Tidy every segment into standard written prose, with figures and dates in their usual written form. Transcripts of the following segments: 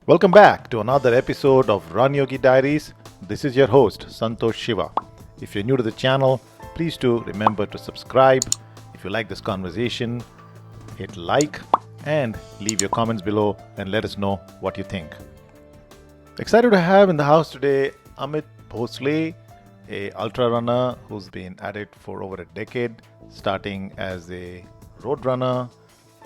Welcome back to another episode of Run Yogi Diaries. This is your host, Santosh Shiva. If you're new to the channel, please do remember to subscribe. If you like this conversation, hit like and leave your comments below and let us know what you think. Excited to have in the house today Amit Bhosle, a ultra runner who's been at it for over a decade, starting as a road runner,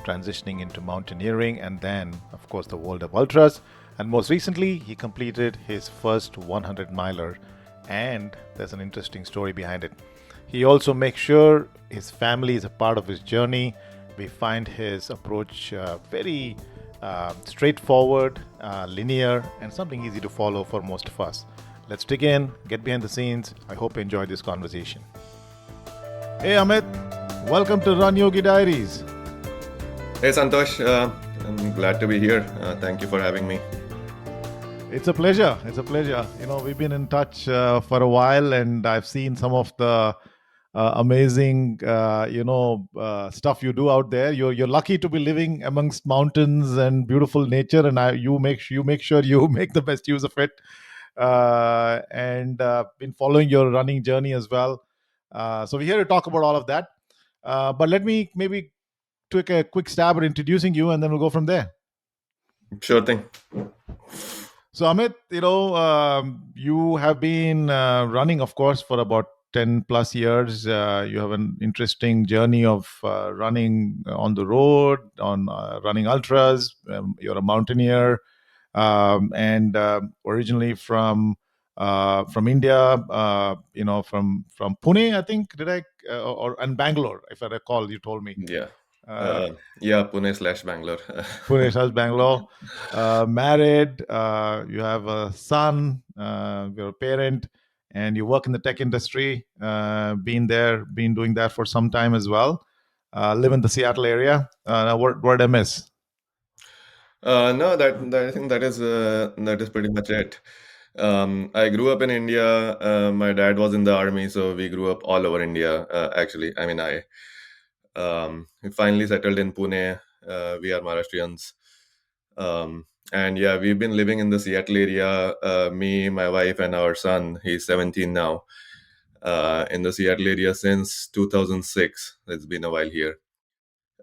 transitioning into mountaineering, and then, of course, the world of ultras. And most recently, he completed his first 100 miler, and there's an interesting story behind it. He also makes sure his family is a part of his journey. We find his approach very straightforward, linear, and something easy to follow for most of us. Let's dig in, get behind the scenes. I hope you enjoyed this conversation. Hey Amit, welcome to Run Yogi Diaries. Hey Santosh, I'm glad to be here. Thank you for having me. It's a pleasure. It's a pleasure. We've been in touch for a while, and I've seen some of the amazing, stuff you do out there. You're lucky to be living amongst mountains and beautiful nature, and you make sure you make the best use of it. And been following your running journey as well. So we're here to talk about all of that. But let me maybe take a quick stab at introducing you, and then we'll go from there. Sure thing. So Amit, you have been running, of course, for about 10 plus years. You have an interesting journey of running on the road, on running ultras. You're a mountaineer, and originally from India. From Pune, I think. Did I and Bangalore, if I recall? You told me. Yeah. Uh, Yeah, Pune/Bangalore. Pune, South Bangalore. Married. You have a son. You're a parent, and you work in the tech industry. Been doing that for some time as well. Live in the Seattle area. Now, what did I miss? No, that I think that is pretty much it. I grew up in India. My dad was in the army, so we grew up all over India. Actually, I mean, we finally settled in Pune. We are Maharashtrians. And yeah, we've been living in the Seattle area. Me, my wife, and our son. He's 17 now. In the Seattle area since 2006. It's been a while here.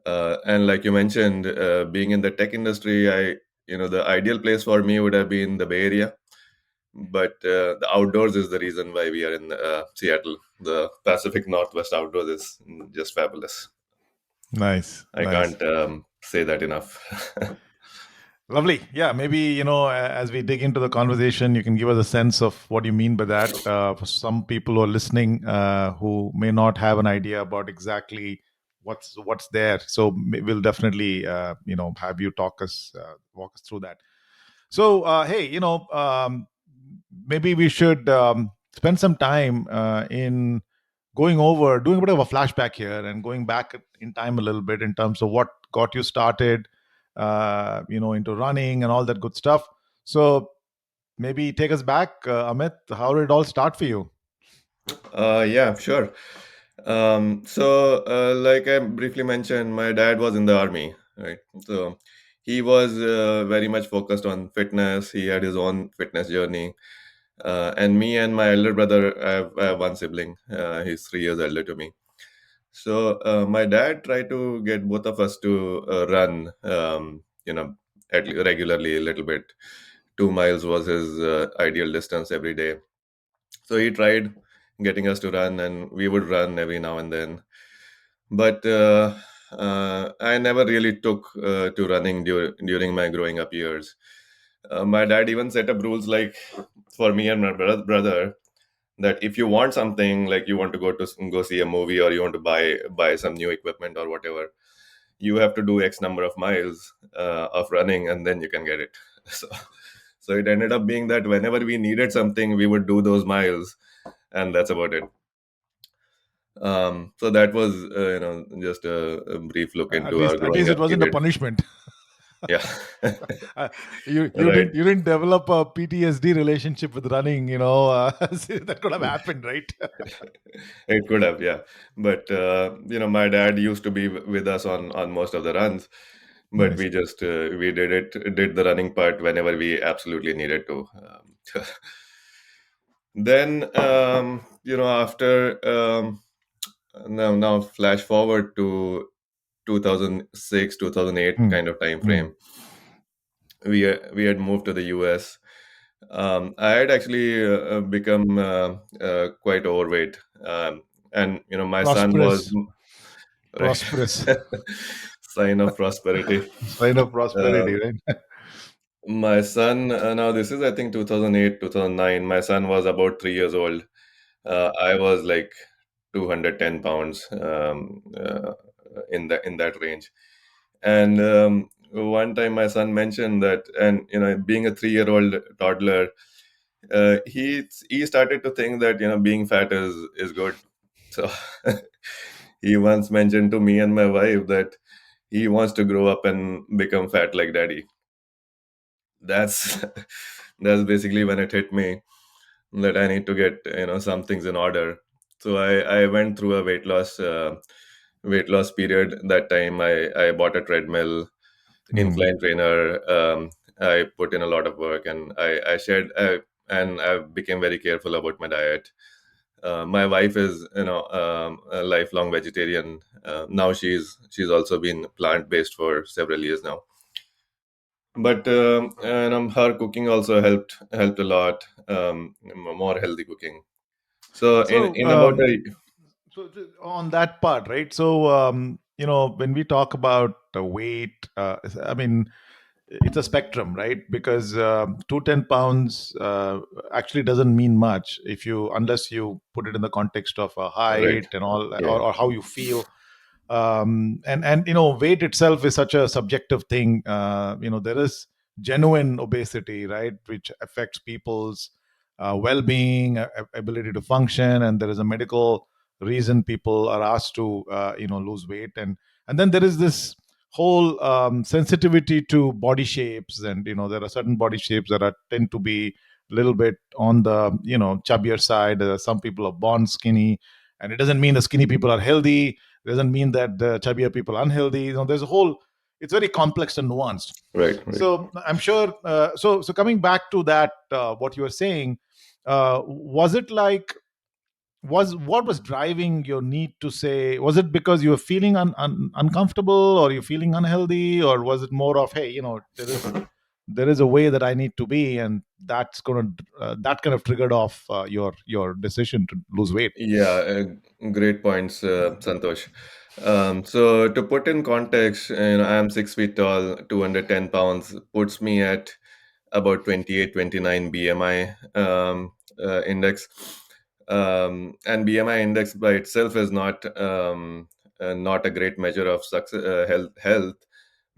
And like you mentioned, being in the tech industry, the ideal place for me would have been the Bay Area. But the outdoors is the reason why we are in Seattle. The Pacific Northwest outdoors is just fabulous. Nice, I nice. can't say that enough. Lovely. Yeah, maybe, as we dig into the conversation, you can give us a sense of what you mean by that. For some people who are listening, who may not have an idea about exactly what's there, so we'll definitely, have you walk us through that. So, hey, maybe we should spend some time in doing a bit of a flashback here and going back in time a little bit in terms of what got you started, into running and all that good stuff. So maybe take us back, Amit. How did it all start for you? Yeah, sure. Like I briefly mentioned, my dad was in the army, right? So he was very much focused on fitness. He had his own fitness journey. And me and my elder brother, I have one sibling. He's 3 years elder to me. So my dad tried to get both of us to run, regularly a little bit. 2 miles was his ideal distance every day. So he tried getting us to run, and we would run every now and then. But I never really took to running during my growing up years. My dad even set up rules like for me and my brother that if you want something, like you want to go see a movie or you want to buy some new equipment or whatever, you have to do X number of miles of running, and then you can get it. So, so it ended up being that whenever we needed something, we would do those miles, and that's about it. So that was, just a brief look At into our least, at growing least up it wasn't a period. punishment. Yeah, Uh, you you right. didn't you didn't develop a PTSD relationship with running. That could have happened, right? It could have, yeah. But my dad used to be with us on most of the runs, but Nice. we did the running part whenever we absolutely needed to. Then after now flash forward to 2006 2008 Hmm. kind of time Hmm. frame. We had moved to the US. I had actually become quite overweight, and my son was Prosperous. right. Prosperous. Sign of prosperity. Sign of prosperity, Um, right? my son, now this is I think 2008 2009. My son was about 3 years old. I was like 210 pounds, in that range. And one time my son mentioned that, and being a 3-year-old toddler, he started to think that being fat is good. So he once mentioned to me and my wife that he wants to grow up and become fat like daddy. That's that's basically when it hit me that I need to get some things in order. So I went through a weight loss period. That time I bought a treadmill, Hmm. incline trainer. I put in a lot of work, and and I became very careful about my diet. My wife is a lifelong vegetarian. Now she's also been plant based for several years now. But her cooking also helped a lot. More healthy cooking. So So, in about a on that part, right? So, when we talk about the weight, I mean, it's a spectrum, right? Because 210 pounds actually doesn't mean much if you unless you put it in the context of a right, height and all, yeah, or how you feel. And weight itself is such a subjective thing. There is genuine obesity, right, which affects people's well-being, ability to function, and there is a medical reason people are asked to lose weight. And then there is this whole sensitivity to body shapes, and there are certain body shapes that tend to be a little bit on the chubbier side. Some people are born skinny, and it doesn't mean the skinny people are healthy. It doesn't mean that the chubbier people are unhealthy. There's a whole. It's very complex and nuanced. right, right. So I'm sure. So coming back to that, what you were saying, was it like, was what was driving your need to say? Was it because you were feeling uncomfortable, or you're feeling unhealthy, or was it more of, hey, there is a way that I need to be, and that kind of triggered off your decision to lose weight? Yeah, great points, Santosh. So to put in context, I'm 6 feet tall, 210 pounds, puts me at about 28, 29 BMI index. And BMI index by itself is not a great measure of success, health,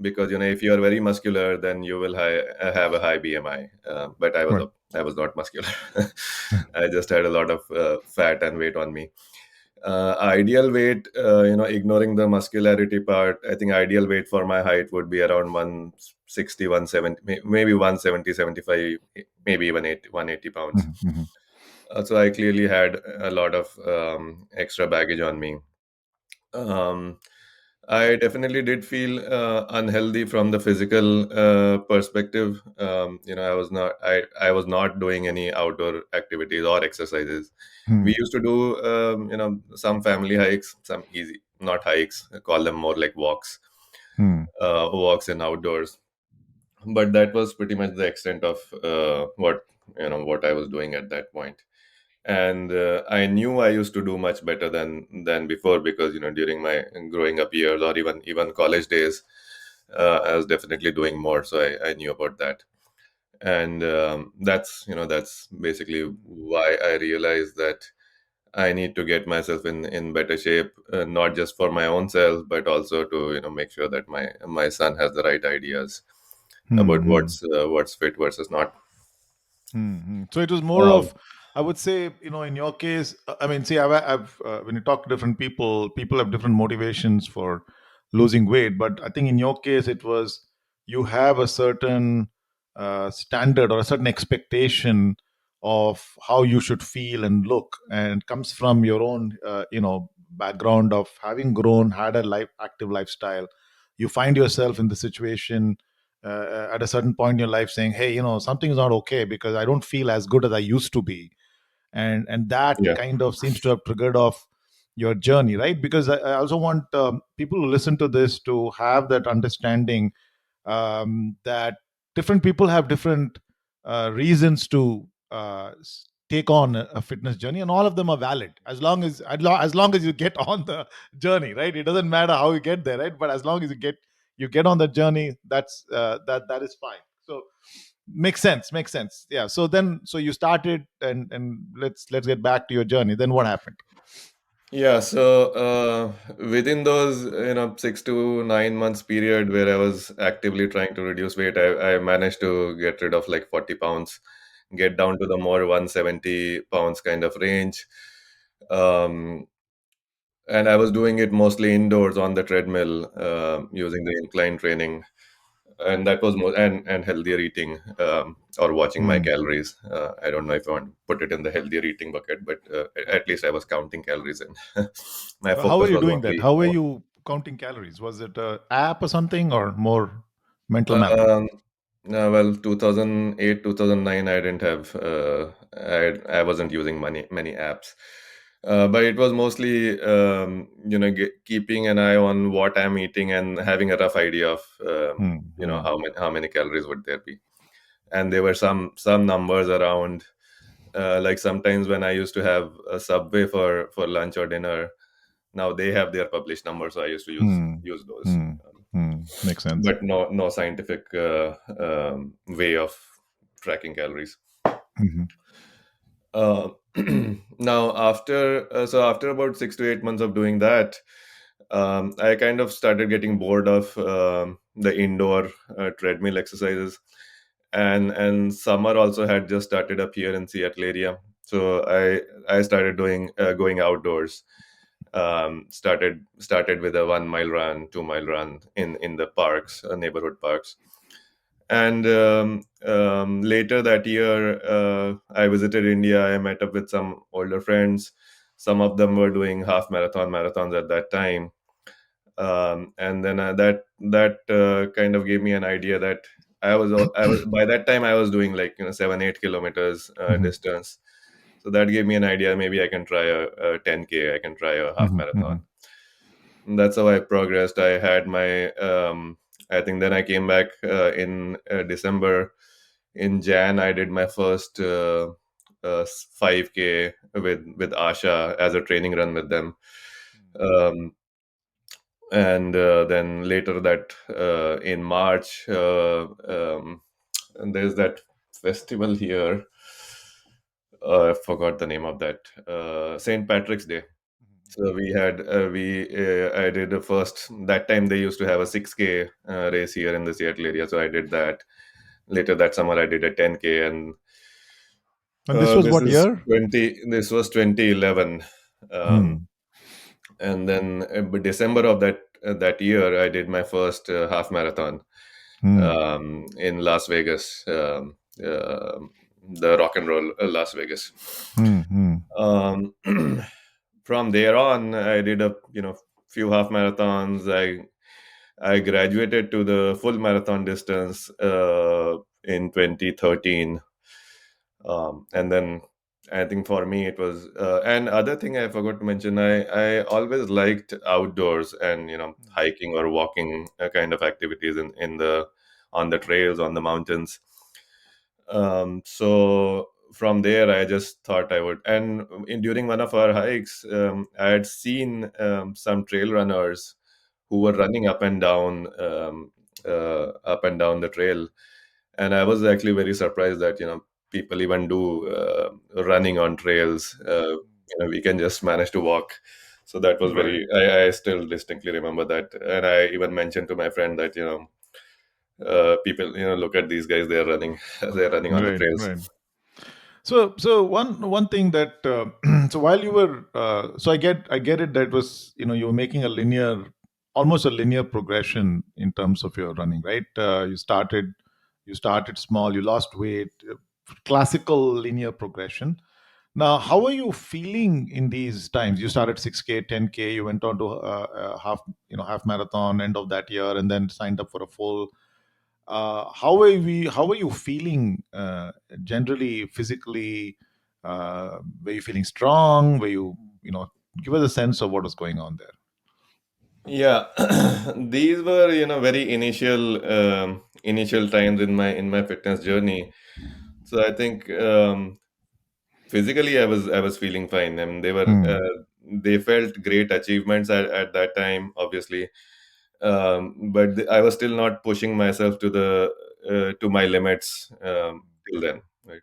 because if you are very muscular, then you will have a high BMI. But Right. I was not muscular. I just had a lot of fat and weight on me. Ideal weight, ignoring the muscularity part, I think ideal weight for my height would be around 160, 170, maybe 170, 75, maybe even 180 pounds. Mhm, mhm. So I clearly had a lot of extra baggage on me. Um, I definitely did feel unhealthy from the physical perspective. I was not doing any outdoor activities or exercises. We Hmm. used to do some family hikes, some easy, not hikes, I call them more like walks, Hmm. walks in outdoors. But that was pretty much the extent of what I was doing at that point. And I knew I used to do much better than before, because during my growing up years, or even college days, I was definitely doing more, so I knew about that. And that's basically why I realized that I need to get myself in better shape, not just for my own self, but also to make sure that my son has the right ideas about Hmm. Hmm. what's fit versus not. Hmm. So it was more um, of, I would say, in your case, I mean, see, I've when you talk to different people, people have different motivations for losing weight. But I think in your case, it was, you have a certain standard or a certain expectation of how you should feel and look, and it comes from your own, background of having grown, had a active lifestyle. you find yourself in the situation at a certain point in your life saying, hey, something is not okay because I don't feel as good as I used to be. And that Yeah. kind of seems to have triggered off your journey, right? Because I also want people who listen to this to have that understanding, that different people have different reasons to take on a fitness journey, and all of them are valid as long as you get on the journey, right? It doesn't matter how you get there, right? But as long as you get on the journey, that is fine. So makes sense, yeah. So you started, and let's get back to your journey. Then what happened? Yeah, so within those 6 to 9 months period where I was actively trying to reduce weight, I managed to get rid of like 40 pounds, get down to the more 170 pounds kind of range. Um, and I was doing it mostly indoors on the treadmill, using the incline training, and that was more and healthier eating, or watching my Hmm. calories. I don't know if I want to put it in the healthier eating bucket, but at least I was counting calories, and my How were focus you was doing that? only How were you counting calories? Was it a app or something, or more mental math? um, well, 2008, 2009, I didn't have, I wasn't using many apps. But it was mostly, keeping an eye on what I'm eating and having a rough idea of, Hmm. Hmm. how many calories would there be. And there were some numbers around. Like sometimes when I used to have a Subway for lunch or dinner, now they have their published numbers, so I used to use Hmm. use those. Hmm. Hmm. Makes sense. But no scientific way of tracking calories. Hmm. Uh, Now after about 6 to 8 months of doing that, I kind of started getting bored of the indoor treadmill exercises, and summer also had just started up here in Seattle area. So I started doing going outdoors. Started with a 1 mile run, 2 mile run in the parks, neighborhood parks. And later that year, I visited India. I met up with some older friends. Some of them were doing marathons at that time. And then that kind of gave me an idea that I was by that time I was doing like 7-8 kilometers Hmm. distance. So that gave me an idea. Maybe I can try a 10K. I can try a half Hmm. Hmm. marathon. That's how I progressed. I had my I think then I came back in December. In Jan, I did my first 5K with Asha as a training run with them. Um, and then later that in March, and there's that festival here. I forgot the name of that. St. Patrick's Day. So I did the first, that time they used to have a 6K race here in the Seattle area. So I did that. Later that summer, I did a 10K, and And this was this what is year? 2011. Um, Hmm. and then but December of that year, I did my first half marathon Hmm. in Las Vegas, the rock and roll Las Vegas. Hmm. Hmm. Um, from there on, I did a few half marathons. I graduated to the full marathon distance in 2013, and then I think for me it was. And other thing I forgot to mention, I always liked outdoors and hiking or walking kind of activities in the on the trails on the mountains. So from there, I just thought I would. And during one of our hikes, I had seen some trail runners who were running up and down the trail, and I was actually very surprised that people even do running on trails. We can just manage to walk. So that was Right. very. I still distinctly remember that, and I even mentioned to my friend that people look at these guys, they're running they're running on the Right. trails. Right. So one thing that so while you were so I get it, that was, you were making a almost a linear progression in terms of your running, right? You started small, you lost weight, classical linear progression. Now, how are you feeling in these times? You started 6K, 10K, you went on to half, half marathon end of that year, and then signed up for a full. How are you feeling generally, physically? Were you feeling strong? Were you, you know, give us a sense of what was going on there. Yeah, these were, very initial times in my fitness journey. So I think physically I was feeling fine. I mean, Hmm. they felt great achievements at that time, obviously. But I was still not pushing myself to my limits till then. Right.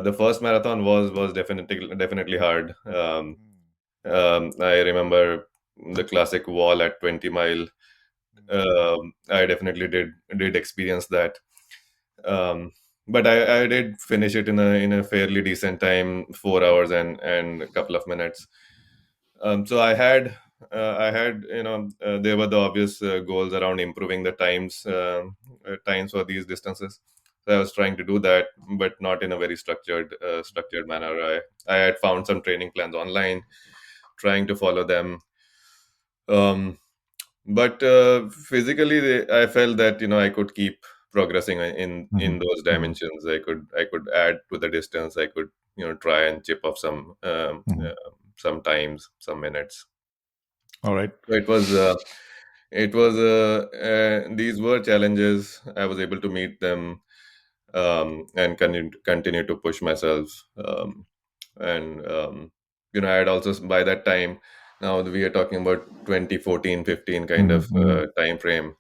The first marathon was definitely hard. I remember the classic wall at 20 mile. I definitely did experience that. Um, but I did finish it in a fairly decent time, 4 hours and a couple of minutes. So I had there were the obvious goals around improving the times for these distances. So I was trying to do that, but not in a very structured manner. I had found some training plans online, trying to follow them. Um, but physically, I felt that I could keep progressing in Mhm. those Mhm. dimensions. I could add to the distance. I could try and chip off Mhm. some times, some minutes. All right. So these were challenges. I was able to meet them, and continue to push myself. And I had also, by that time, now we are talking about 2014, 15 kind Mhm. of Mhm. time frame.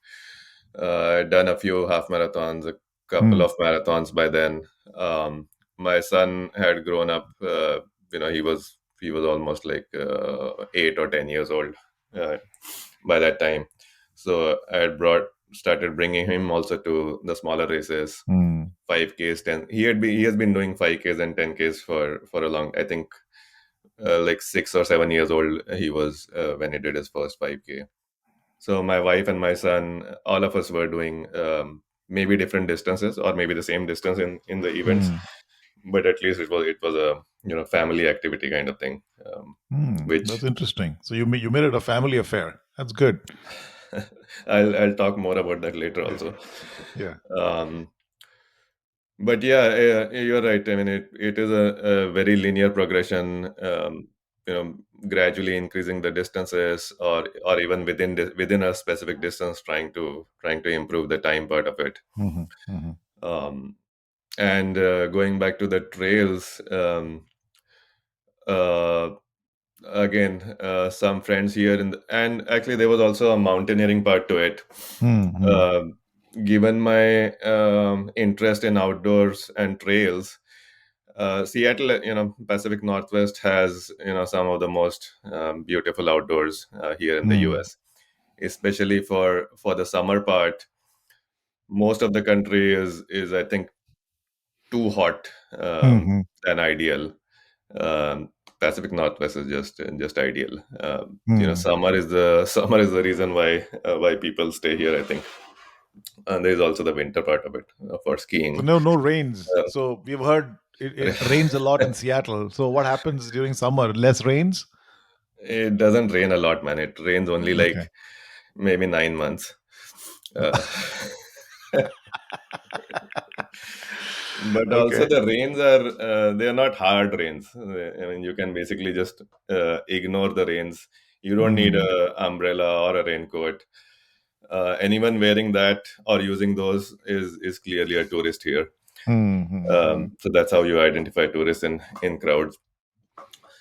I'd done a few half marathons, a couple Mhm. of marathons by then. My son had grown up. He was almost like 8 or 10 years old uh, by that time. So I had started bringing him also to the smaller races, Mhm. 5Ks, 10. He has been doing 5Ks and 10Ks for a long. I think like 6 or 7 years old he was when he did his first 5K. So my wife and my son, all of us were doing maybe different distances or maybe the same distance in the events, Mhm. but at least it was a family activity kind of thing, That's which interesting. So you made it a family affair. That's good. I'll talk more about that later Yeah. also. Yeah. Um, but yeah, you're right. I mean, it is a very linear progression. You know, gradually increasing the distances, or even within a specific distance, trying to improve the time part of it. Mhm. Mhm. Um, and going back to the trails, uh, again, some friends here, and actually there was also a mountaineering part to it. Mhm. Um Given my interest in outdoors and trails, Seattle, Pacific Northwest has some of the most beautiful outdoors here in the Mhm. U.S. Especially for the summer part. Most of the country is I think too hot Mhm. than ideal. Um, Pacific Northwest is just ideal. Mhm. Summer is the reason why people stay here, I think. And there's also the winter part of it for So skiing. no rains. Uh, So we've heard it rains a lot in Seattle. So what happens during summer? Less rains? it doesn't rain a lot, man. It rains only Okay. like maybe 9 months. Uh, but also Okay. the rains they are not hard rains. I mean, you can basically just ignore the rains. You don't need Mm. a umbrella or a raincoat. Anyone wearing that or using those is clearly a tourist here. Mm. So that's how you identify tourists in crowds.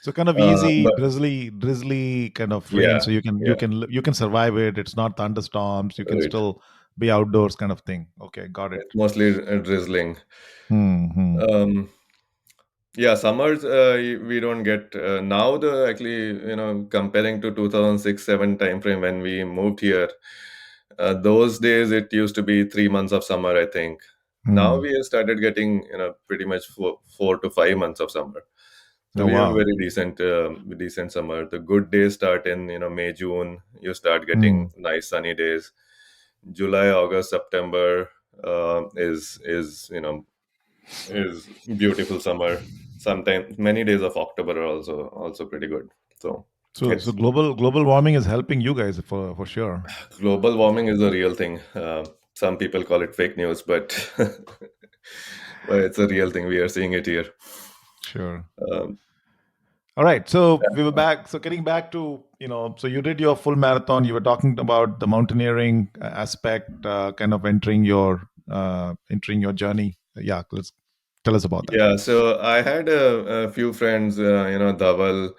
So kind of easy, But drizzly kind of rain. yeah, So yeah, you can survive it. It's not thunderstorms. You can right. still be outdoors, kind of thing. Okay, got it. It's mostly drizzling. Hmm. Um, yeah, summers we don't get now. The actually, comparing to 2006-7 time frame when we moved here, those days it used to be 3 months of summer, I think. Now Hmm. we have started getting pretty much 4 to 5 months of summer. So Oh we have a wow. very decent summer. The good days start in May, June. You start getting Hmm. nice sunny days. July, August, September is beautiful summer. sometimes many days of October are also pretty good. So So it's global warming is helping you guys for sure. global warming is a real thing. Some people call it fake news, but but it's a real thing. We are seeing it here. Sure. Um, All right. So we were back. So getting back to, so you did your full marathon. You were talking about the mountaineering aspect, kind of entering your journey. Yeah, let's tell us about that. Yeah, so I had a few friends, Dhaval,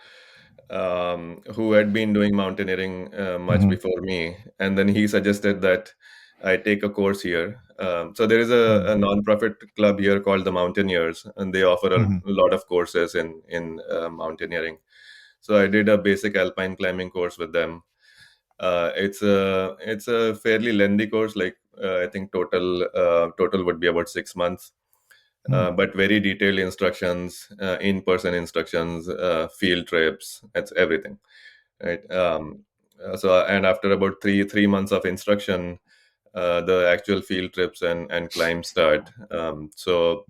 who had been doing mountaineering much Hmm. before me, and then he suggested that I take a course here. So there is a Hmm. non-profit club here called the Mountaineers, and they offer a Hmm. lot of courses in mountaineering. So I did a basic alpine climbing course with them. It's a fairly lengthy course, like I think total would be about 6 months, Hmm. but very detailed instructions, in-person instructions, field trips, it's everything, right? And after about three months of instruction, the actual field trips and climbs start. So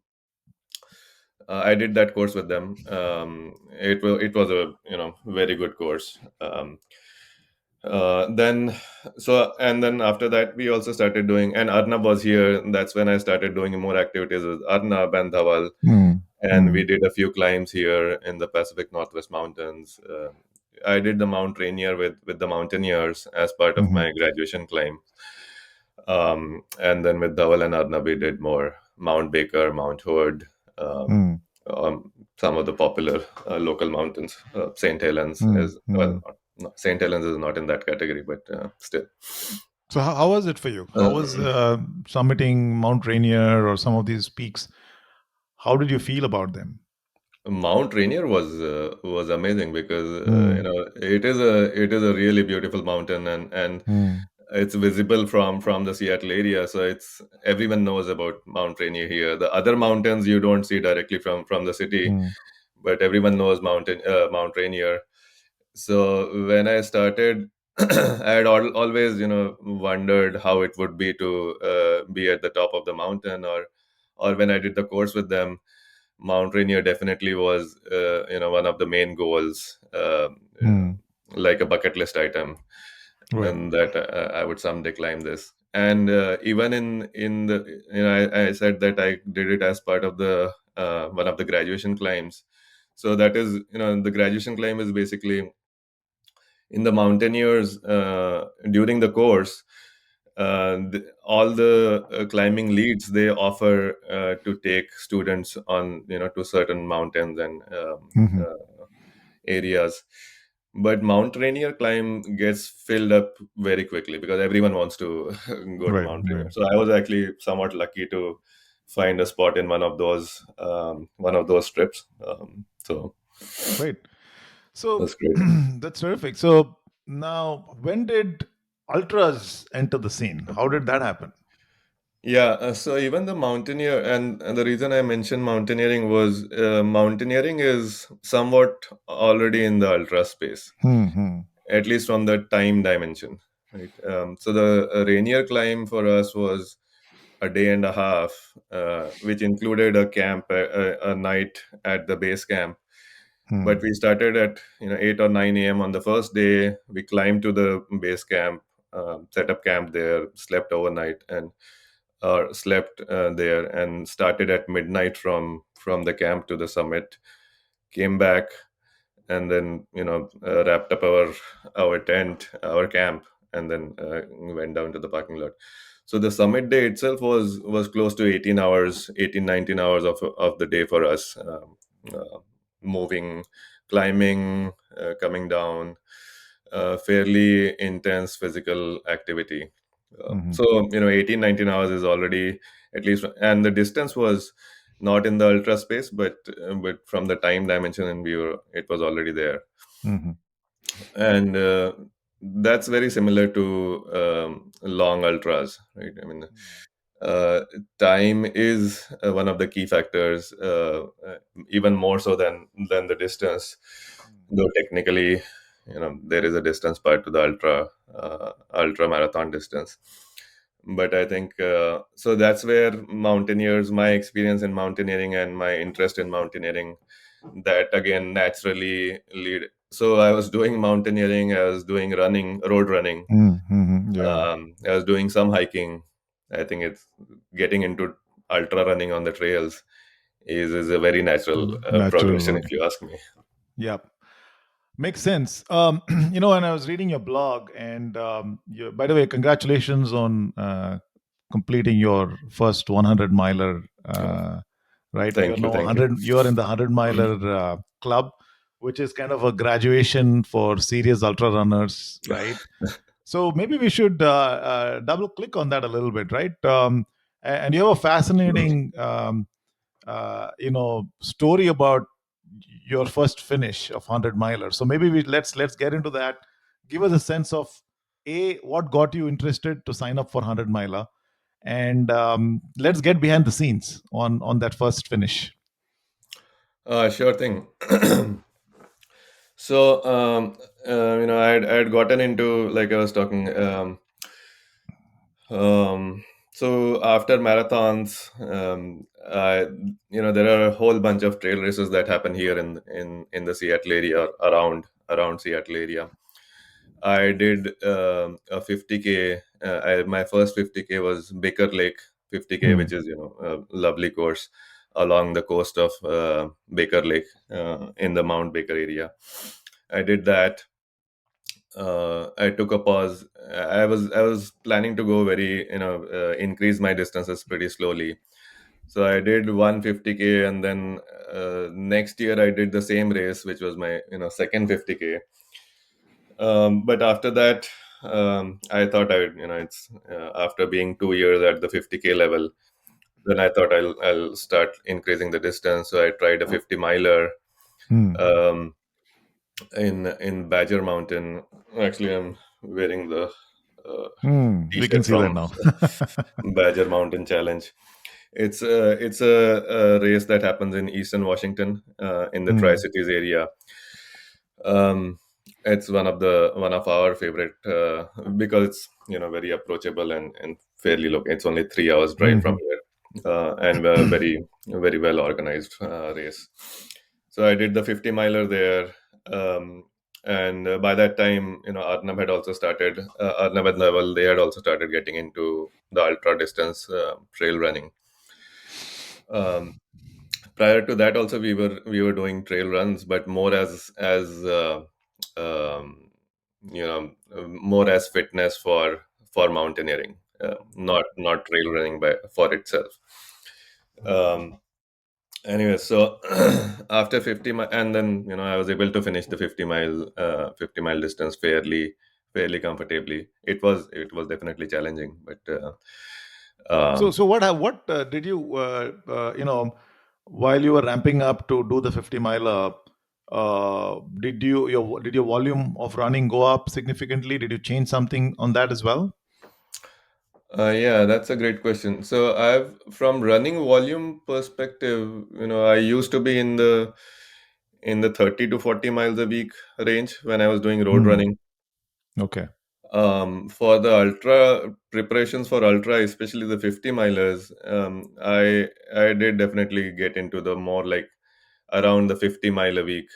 I did that course with them. It was a very good course. Then and then after that we also started doing, and Arnab was here. That's when I started doing more activities with Arnab and Dhawal, Hmm. and we Hmm. did a few climbs here in the Pacific Northwest Mountains. I did the Mount Rainier with the Mountaineers as part of Hmm. my graduation climb. And then with Dhawal and Arnab, we did more Mount Baker, Mount Hood, um, Hmm. some of the popular local mountains. St. Helens Hmm. is, well, Hmm. no, St. Helens is not in that category, but still. So how was it for you? How was Uh, summiting Mount Rainier or some of these peaks? How did you feel about them? Mount Rainier was amazing because Hmm. it is a really beautiful mountain, and Hmm. it's visible from the Seattle area, so it's everyone knows about Mount Rainier here. The other mountains you don't see directly from the city, Hmm. but everyone knows Mount Rainier. So when I started, I had always wondered how it would be to be at the top of the mountain, or when I did the course with them. Mount Rainier definitely was, one of the main goals, Hmm. like a bucket list item, Right. and that I would someday climb this. And even in the, I said that I did it as part of the one of the graduation climbs. So that is, the graduation climb is basically in the mountaineers during the course. All the climbing leads they offer to take students on to certain mountains and Hmm. areas, but Mount Rainier climb gets filled up very quickly because everyone wants to go to Right. Mount Rainier. Right. So I was actually somewhat lucky to find a spot in one of those trips. So Great. So that's great. that's terrific. So now, when did ultras enter the scene? How did that happen? Yeah, so even the mountaineer, and the reason I mentioned mountaineering was mountaineering is somewhat already in the ultra space, Hmm. Hmm. at least from the time dimension, right? So the Rainier climb for us was a day and a half, which included a camp, a night at the base camp. But Hmm. we started at 8 or 9 a.m. on the first day. We climbed to the base camp, set up camp there, slept overnight, and slept there, and started at midnight from the camp to the summit. Came back, and then wrapped up our tent, our camp, and then went down to the parking lot. So the summit day itself was close to 18 hours, 18, 19 hours of the day for us, moving, climbing, coming down, fairly intense physical activity. Hmm. So 18, 19 hours is already, at least, and the distance was not in the ultra space, but from the time dimension, and it was already there. Hmm. And that's very similar to long ultras, right? I mean, uh, time is one of the key factors, even more so than the distance. Though technically, there is a distance part to the ultra marathon distance. But I think so that's where mountaineers, my experience in mountaineering and my interest in mountaineering, that again naturally lead. So I was doing mountaineering, I was doing running, road running, Mm-hmm. Yeah. I was doing some hiking. I think it's getting into ultra running on the trails is a very natural Natural progression, if one. you ask me. Yep. Makes sense. And I was reading your blog, and by the way, congratulations on completing your first 100 miler. Yeah. Right, you're Thank you, now thank you. 100. You're in the 100 miler club, which is kind of a graduation for serious ultra runners, right? So maybe we should double click on that a little bit, right? And you have a fascinating story about your first finish of 100 miler. So maybe let's get into that. Give us a sense of a what got you interested to sign up for 100 miler, and let's get behind the scenes on that first finish. Sure thing. So, I had gotten into, like I was talking. So after marathons, there are a whole bunch of trail races that happen here in the Seattle area, around Seattle area. I did a 50K. My first 50K was Baker Lake 50K, Hmm. which is a lovely course along the coast of Baker Lake in the Mount Baker area. I did that. I took a pause. I was planning to go increase my distances pretty slowly. So I did 150K, and then next year I did the same race, which was my second 50K. But after that, I thought it's after being 2 years at the 50K level, then I thought I'll start increasing the distance. So I tried a 50 miler. Hmm. Um, in Badger Mountain. Actually, I'm wearing the uh, Hmm. We can t-shirt see that from now. Badger Mountain Challenge. It's a race that happens in Eastern Washington, in the Tri Hmm. Cities area. Um, it's one of our favorite, because it's very approachable and fairly local. It's only 3 hours drive from Hmm. here, and a very very well organized race. So I did the 50 miler there, and by that time, Arnab had also started. Arnab and Level, they had also started getting into the ultra distance trail running. Um, Prior to that, also we were doing trail runs, but more um, more as fitness for mountaineering, not trail running by for itself. Um, Anyway, so after 50 mile, and then I was able to finish the 50 mile distance fairly comfortably. It was definitely challenging, but So, um, so what did you while you were ramping up to do the 50 miler? Did your volume of running go up significantly? Did you change something on that as well? yeah, that's a great question. So I've from running volume perspective, I used to be in the 30 to 40 miles a week range when I was doing road Hmm. running. Okay. For the ultra preparations for ultra, especially the 50 milers, I did definitely get into the more like around the 50 mile a week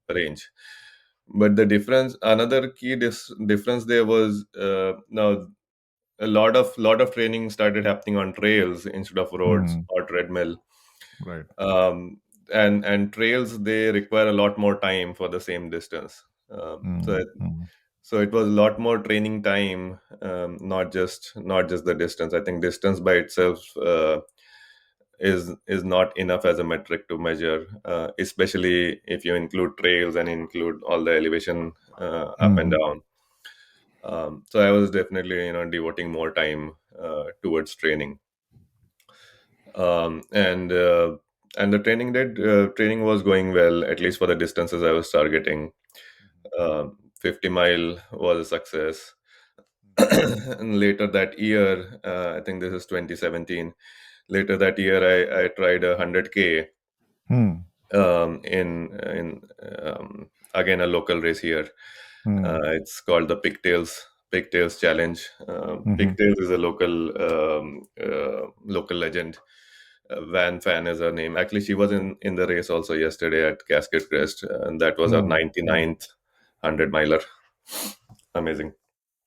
range. But the difference, another key difference there was, now a lot of training started happening on trails instead of roads Hmm. or treadmill. Right. um, and trails, they require a lot more time for the same distance. So Hmm. Hmm. it was a lot more training time, not just the distance. I think distance by itself is not enough as a metric to measure, especially if you include trails and include all the elevation up and Hmm. down. So I was definitely devoting more time towards training, and the training was going well, at least for the distances I was targeting. 50 mile was a success. And later that year, I think this is 2017. Later that year, I tried a 100K, Hmm. in again a local race here. Hmm. It's called the Pigtails Pigtails Challenge. Hmm. Pigtails is a local legend. Van Fan is her name. Actually, she was in the race also yesterday at Cascade Crest, and that was our Hmm. 99th 100 miler. Amazing.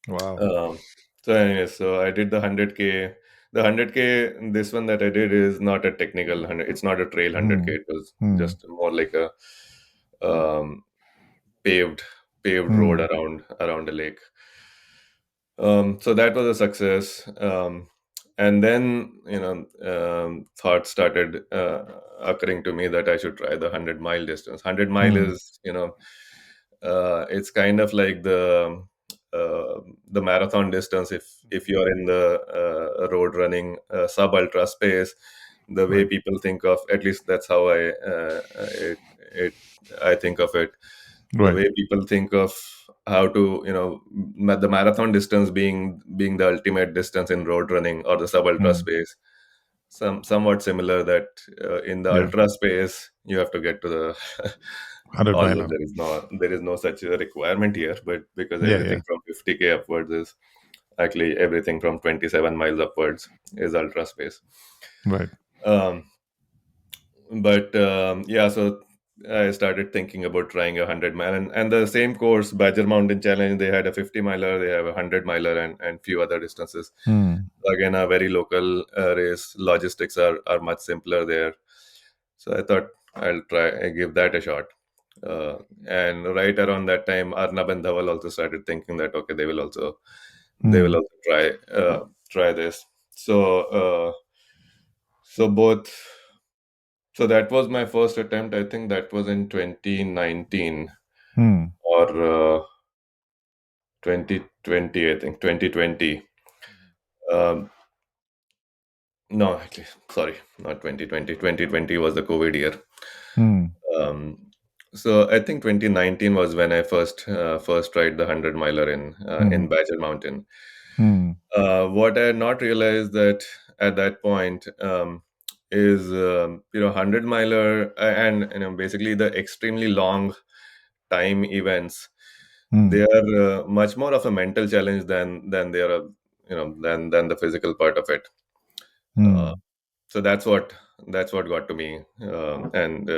Wow. Um, so, anyway, so I did the 100K. The 100K, this one that I did is not a technical 100. It's not a trail 100K. Hmm. It was Hmm. just more like a um, paved paved road Hmm. around a lake. So that was a success. And then thoughts started occurring to me that I should try the 100-mile distance. 100 mile Hmm. is it's kind of like the marathon distance. If you're in the road running sub ultra space, the way Right. people think of, at least that's how it I think of it, the Right. way people think of how to the marathon distance being the ultimate distance in road running or the sub ultra Hmm. space, somewhat similar, that in the Yeah. ultra space you have to get to the 100 although miler. there is no such a requirement here, but because Yeah. everything Yeah. from 50K upwards is actually everything from 27 miles upwards is ultra space. Right. um, but yeah, so I started thinking about trying a 100 mile, and the same course, Badger Mountain Challenge, they had a 50 miler, they have a 100 miler, and few other distances. Hmm. Again, a very local race. Logistics are much simpler there. So I thought I give that a shot. And right around that time, Arnab and Dhaval also started thinking that okay, they will Hmm. also try this. So both. So that was my first attempt. I think that was in 2019 Hmm. or 2020. I think 2020. Um, no, actually, sorry, not 2020. 2020 was the COVID year. Hmm. Um, so I think 2019 was when I first tried the 100 miler Hmm. in Badger Mountain. Hmm. What I had not realized that at that point is 100 miler and basically the extremely long time events. Hmm. They are much more of a mental challenge than they are than the physical part of it. Uh, Hmm. so that's what got to me. And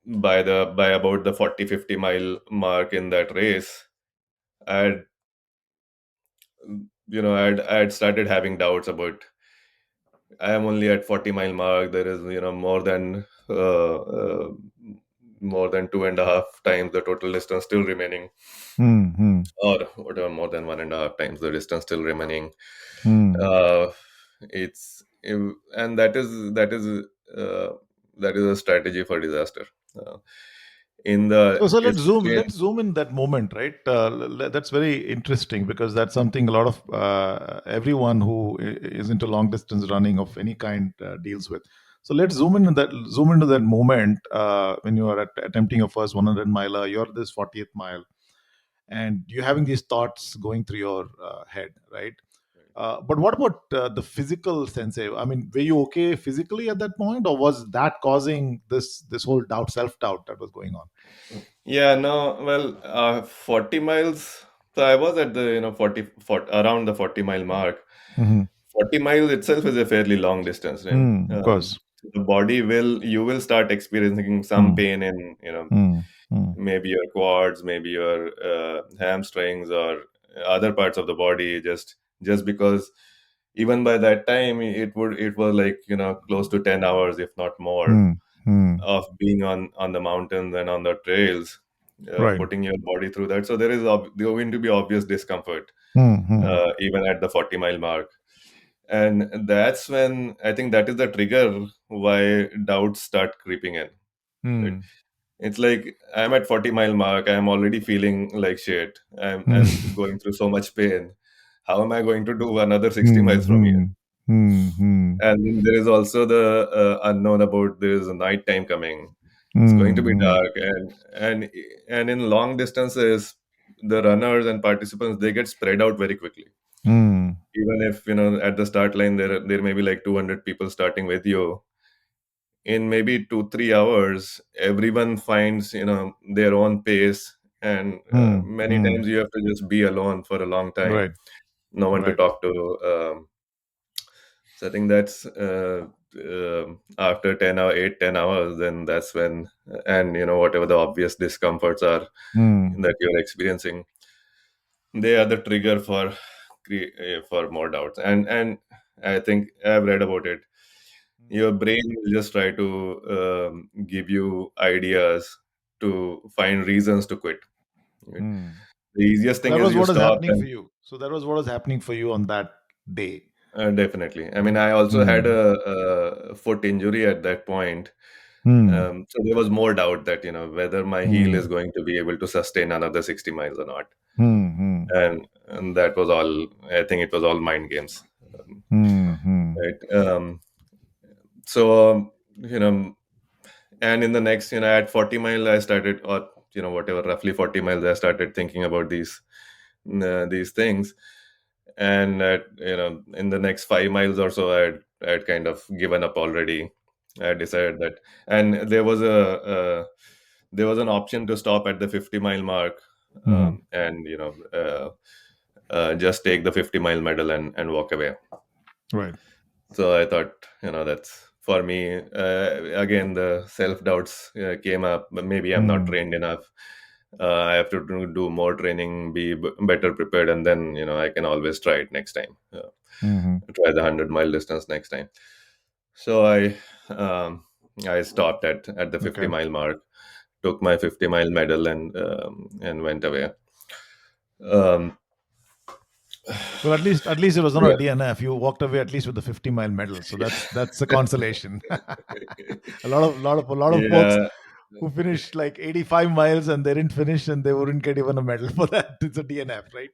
by about the 40-50 mile mark in that race, I had I'd started having doubts about, I am only at 40-mile mark. There is more than 2.5 times the total distance still remaining, Hmm. Hmm. or whatever, more than 1.5 times the distance still remaining. Hmm. uh, and uh, that is a strategy for disaster. uh, in the So especially let's zoom in that moment, right? That's very interesting because that's something a lot of everyone who is into long distance running of any kind deals with. So let's zoom into that moment when you are attempting your first 100 miler. You're this 40th mile, and you're having these thoughts going through your head, right? But what about the physical sensei? I mean, were you okay physically at that point, or was that causing this whole doubt, self doubt that was going on? Yeah, no, well, 40 miles. So I was at the, 40 around the 40-mile mark. Hmm. 40 miles itself is a fairly long distance, right? Mm, of course. You will start experiencing some Mm, pain in, mm, mm, maybe your quads, maybe your hamstrings or other parts of the body, just because even by that time it was like, close to 10 hours, if not more, mm, mm. of being on the mountains and on the trails, Right. putting your body through that. So there are going to be obvious discomfort, Mm, mm, even at the 40-mile mark. And that's when I think that is the trigger why doubts start creeping in. Right? mm, It's like I'm at 40-mile mark. I'm already feeling like shit. I'm mm, going through so much pain. How am I going to do another 60 mm, miles from here? mm, mm, mm, And then there is also the unknown about there is a night time coming. It's going to be mm, dark, and in long distances, the runners and participants, they get spread out very quickly. mm, Even if at the start line there may be like 200 people starting with you, in maybe 2-3 hours, everyone finds their own pace and Hmm. many Hmm. times you have to just be alone for a long time, Right. no one to Right. talk to. So I think that's after 8, 10 hours, then that's when, and whatever the obvious discomforts are Hmm. that you're experiencing, they are the trigger for more doubts. And I think I've read about it. Your brain will just try to give you ideas to find reasons to quit. Right? Hmm. The easiest So thing that is was you what was stop happening for and you. So that was what was happening for you on that day. definitely. I mean, I also had Hmm. a foot injury at that point. Hmm. So there was more doubt that, whether my heel Hmm. is going to be able to sustain another 60 miles or not. Hmm. Hmm. And that was all, I think it was all mind games. Hmm. Hmm. Right. So, and in the next, at 40 mile, I started, or, whatever, roughly 40 miles, I started thinking about these things. And in the next 5 miles or so, I had kind of given up already. I decided that, and there was an option to stop at the 50-mile mark, Hmm. and just take the 50-mile medal and walk away. Right. So I thought, that's for me. Again, the self doubts came up. But maybe I'm not Hmm. trained enough. I have to do more training, be better prepared, and then I can always try it next time. Hmm. Try the 100-mile distance next time. So um, I stopped at the Okay. 50-mile mark, took my 50-mile medal, and went away. Um, Well, at least it was not a yeah. DNF. You walked away at least with the 50-mile medal. So that's a consolation. A lot of folks Yeah, who finished like 85 miles and they didn't finish and they wouldn't get even a medal for that. It's a DNF, right?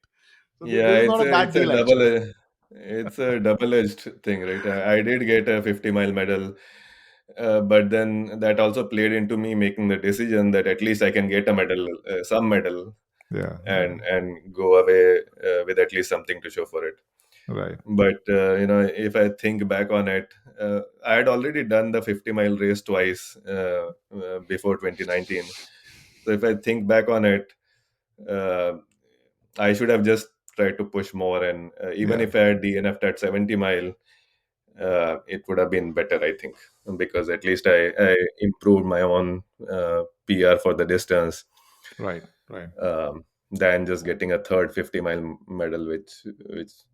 So yeah, this is not a bad deal actually. it's a double-edged thing, right? I did get a 50-mile medal, but then that also played into me making the decision that at least I can get a medal, some medal, Yeah, and yeah. go away with at least something to show for it. Right. But if I think back on it, I had already done the 50-mile race twice before 2019. So if I think back on it, uh, I should have just tried to push more, and even Yeah. if I had DNF'd at 70 mile, it would have been better, I think, because at least I improved my own PR for the distance, Right. Right. than just getting a third 50-mile medal, which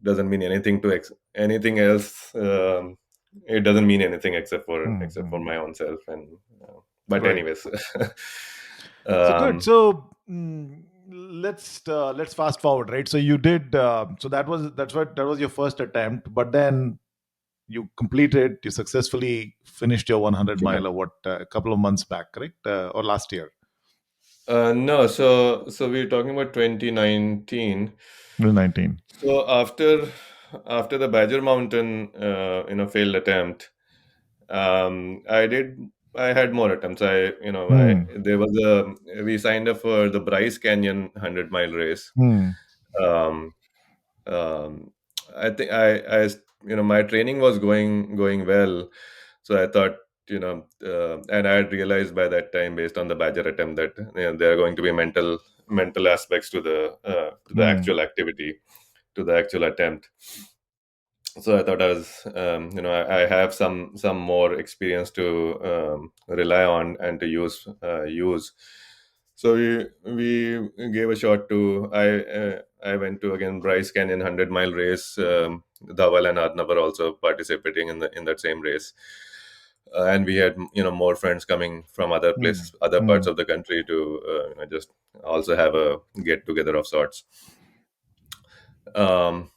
doesn't mean anything to anything else. It doesn't mean anything except for Hmm. my own self. And but Right. anyways, So good. um, So let's fast forward, right? So you did. So that was your first attempt, but then you completed. You successfully finished your 100 yeah. mile or what a couple of months back, correct? Or last year, No, so we're talking about 2019. 2019. So after the Badger Mountain, failed attempt, I did. I had more attempts. Hmm. There was we signed up for the Bryce Canyon 100-mile race. Hmm. Um, um, I think my training was going well, so I thought, and I had realized by that time, based on the Badger attempt, that there are going to be mental aspects to the Hmm. actual activity, to the actual attempt. So I thought I have some more experience to rely on and to use. So we gave a shot to I went to, again, Bryce Canyon 100-mile race. Dhaval and Arnav were also participating in that same race, and we had more friends coming from other Hmm. places, other Hmm. parts of the country, to just also have a get together of sorts. Um,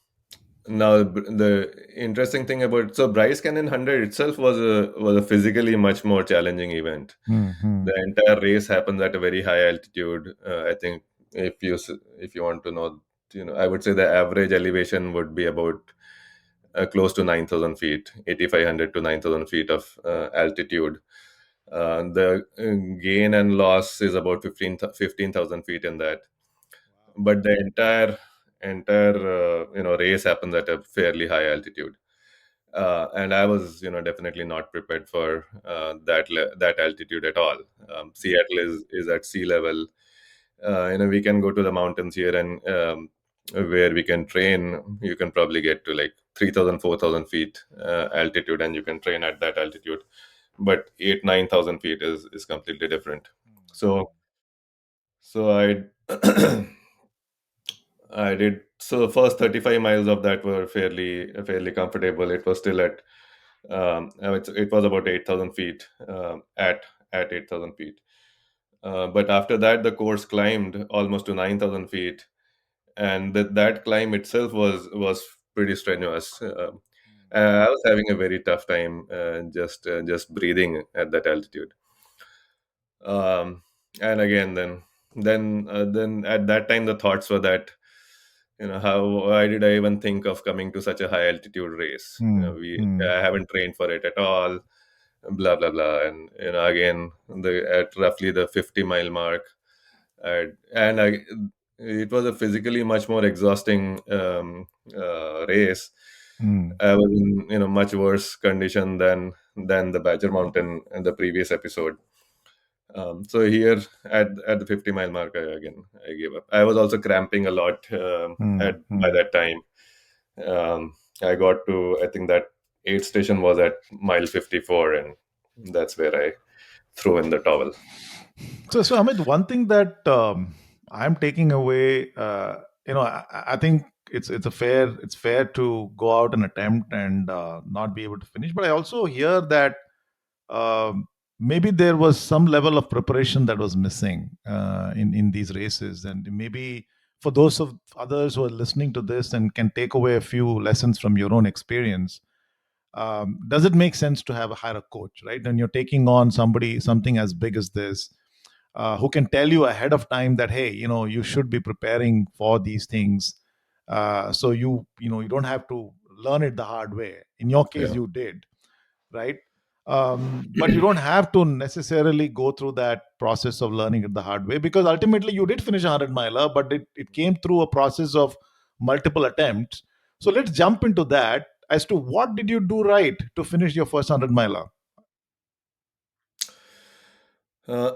Now, the interesting thing about, so Bryce Canyon 100 itself was a physically much more challenging event. Hmm. Hmm. The entire race happens at a very high altitude. I think if you want to know, I would say the average elevation would be about close to 9,000 feet, 8,500 to 9,000 feet of altitude. The gain and loss is about 15,000 feet in that, but the entire race happens at a fairly high altitude, and I was definitely not prepared for that altitude at all. Seattle is at sea level, We can go to the mountains here, and where we can train. You can probably get to like 3,000, 4,000 feet altitude, and you can train at that altitude. But 8, 9,000 feet is completely different. So I I did so first 35 miles of that were fairly comfortable. It was still at it was about 8,000 feet at 8,000 feet. But after that, the course climbed almost to 9,000 feet, and that climb itself was pretty strenuous. I was having a very tough time just breathing at that altitude. Um, and again, then at that time, the thoughts were that, how why did I even think of coming to such a high altitude race? Hmm. We Hmm. I haven't trained for it at all, blah blah blah. And again, at roughly the 50-mile mark, and it was a physically much more exhausting race. Hmm. I was in much worse condition than the Badger Mountain in the previous episode. So here at the 50-mile mark, I gave up. I was also cramping a lot Hmm. at by Hmm. that time. I got to, I think that aid station was at mile 54, and that's where I threw in the towel. So Amit, one thing that I'm taking away, I think it's fair to go out and attempt and not be able to finish. But I also hear that maybe there was some level of preparation that was missing in these races, and maybe for those of others who are listening to this and can take away a few lessons from your own experience. Does it make sense to have a hire a coach, right? When you're taking on something as big as this, who can tell you ahead of time that, hey, you should be preparing for these things, so you don't have to learn it the hard way. In your case, Yeah. you did, right? But you don't have to necessarily go through that process of learning it the hard way, because ultimately you did finish a 100 miler, but it came through a process of multiple attempts. So let's jump into that as to what did you do right to finish your first 100 miler. Uh,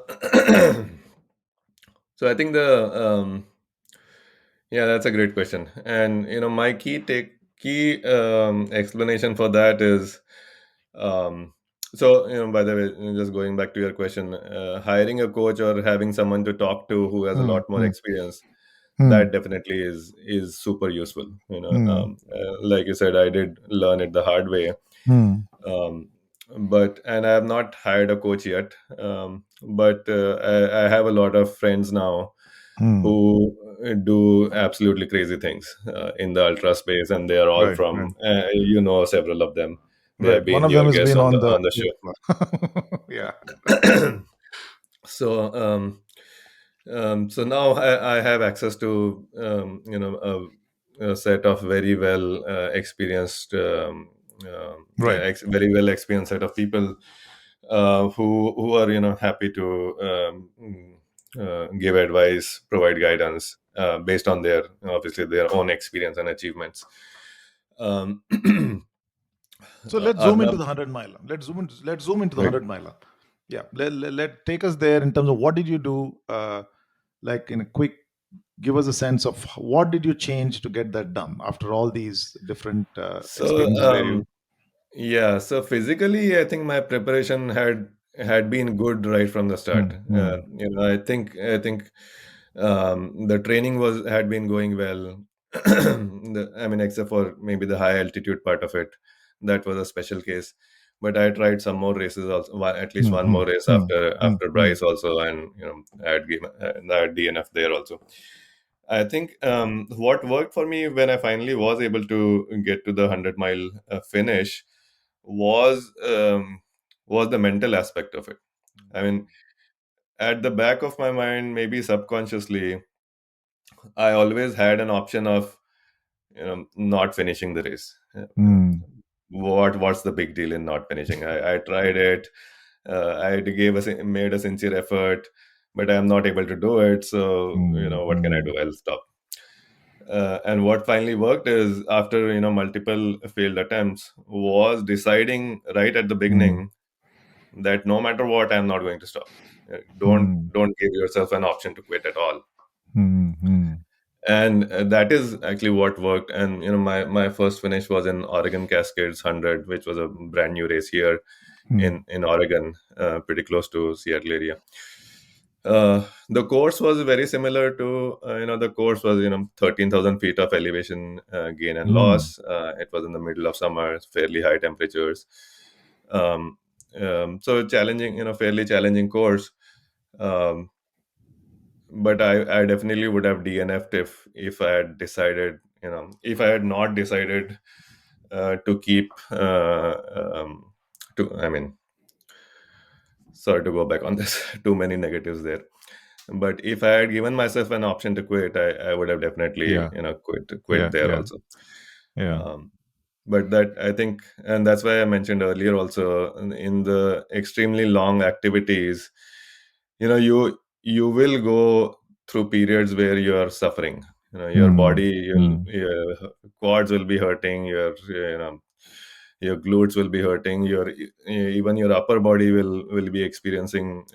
so I think yeah, that's a great question. And my key explanation for that is, um, so by the way, just going back to your question, hiring a coach or having someone to talk to who has a Hmm, lot more hmm, experience, hmm, that definitely is super useful. hmm, Like you said, I did learn it the hard way. hmm, Um, but and I have not hired a coach yet. But I have a lot of friends now hmm. who do absolutely crazy things in the ultra space, and they are all Right, right, from several of them. They right. have One been of them your has guests been on the on the on the yeah. show. So so now I have access to a set of very well experienced Right. very well experienced set of people who are happy to give advice, provide guidance based on their obviously their own experience and achievements. um, So let's zoom into Arnab, the 100 miler. Let's zoom into the right. 100 miler. Yeah. Let take us there in terms of what did you do, like in a quick, give us a sense of what did you change to get that done after all these different So experiences where you. yeah, so physically, I think my preparation had been good right from the start. Hmm, hmm, I think the training was had been going well. I mean, except for maybe the high altitude part of it, that was a special case. But I tried some more races also, at least hmm, one hmm, more race hmm, hmm, after hmm, Bryce also, and I had DNF there also. I think what worked for me when I finally was able to get to the 100-mile finish was was the mental aspect of it. I mean, at the back of my mind, maybe subconsciously, I always had an option of not finishing the race. hmm, What's the big deal in not finishing? I tried it. Made a sincere effort, but I'm not able to do it. So hmm, what can I hmm, do? I'll stop. And what finally worked is, after multiple failed attempts, was deciding right at the hmm, beginning that no matter what, I'm not going to stop. Don't Hmm. don't give yourself an option to quit at all. Hmm. Hmm. And that is actually what worked. And my first finish was in Oregon Cascades 100, which was a brand new race here Hmm. in Oregon, pretty close to Seattle area. The course was very similar to, the course was 13,000 feet of elevation, gain and Hmm. loss. It was in the middle of summer, fairly high temperatures. um, so challenging, fairly challenging course. um, but I definitely would have DNF'd if I had decided, if I had not decided to keep to I mean, sorry to go back on this. Too many negatives there. But if I had given myself an option to quit, I would have definitely, Yeah. quit Yeah. there Yeah. also. Yeah. um, but that, I think, and that's why I mentioned earlier also, in the extremely long activities, you will go through periods where you are suffering. Your Hmm. body, Hmm. your quads will be hurting, your glutes will be hurting, even your upper body will be experiencing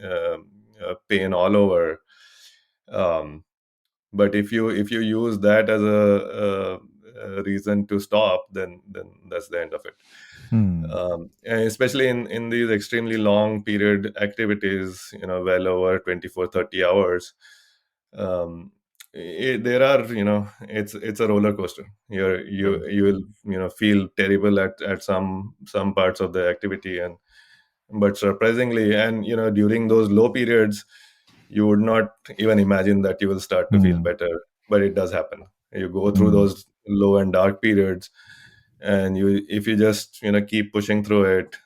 pain all over. um, but if you use that as a reason to stop, then that's the end of it. Hmm. And especially in these extremely long period activities, well over 24, 30 hours. There are, it's a roller coaster. Right. You will, feel terrible at some parts of the activity, and but surprisingly, and during those low periods, you would not even imagine that you will start to feel Hmm. better. But it does happen. You go through Hmm. those low and dark periods, and if you just keep pushing through it,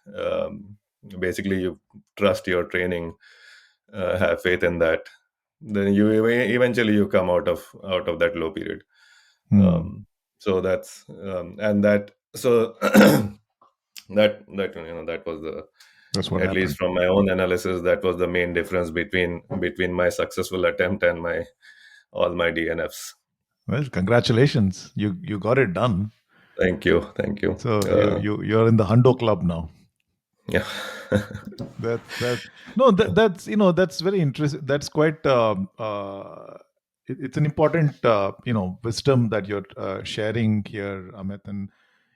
basically you trust your training, have faith in that, then eventually you come out of that low period. Hmm. So that's and that so that was the, That's what at least happened. from my own analysis, that was the main difference between my successful attempt and my all my DNFs. Well, congratulations. You got it done. Thank you. So you're in the Hundo Club now. Yeah. That no, that's that's very interesting. That's quite it's an important wisdom that you're sharing here, Amit. And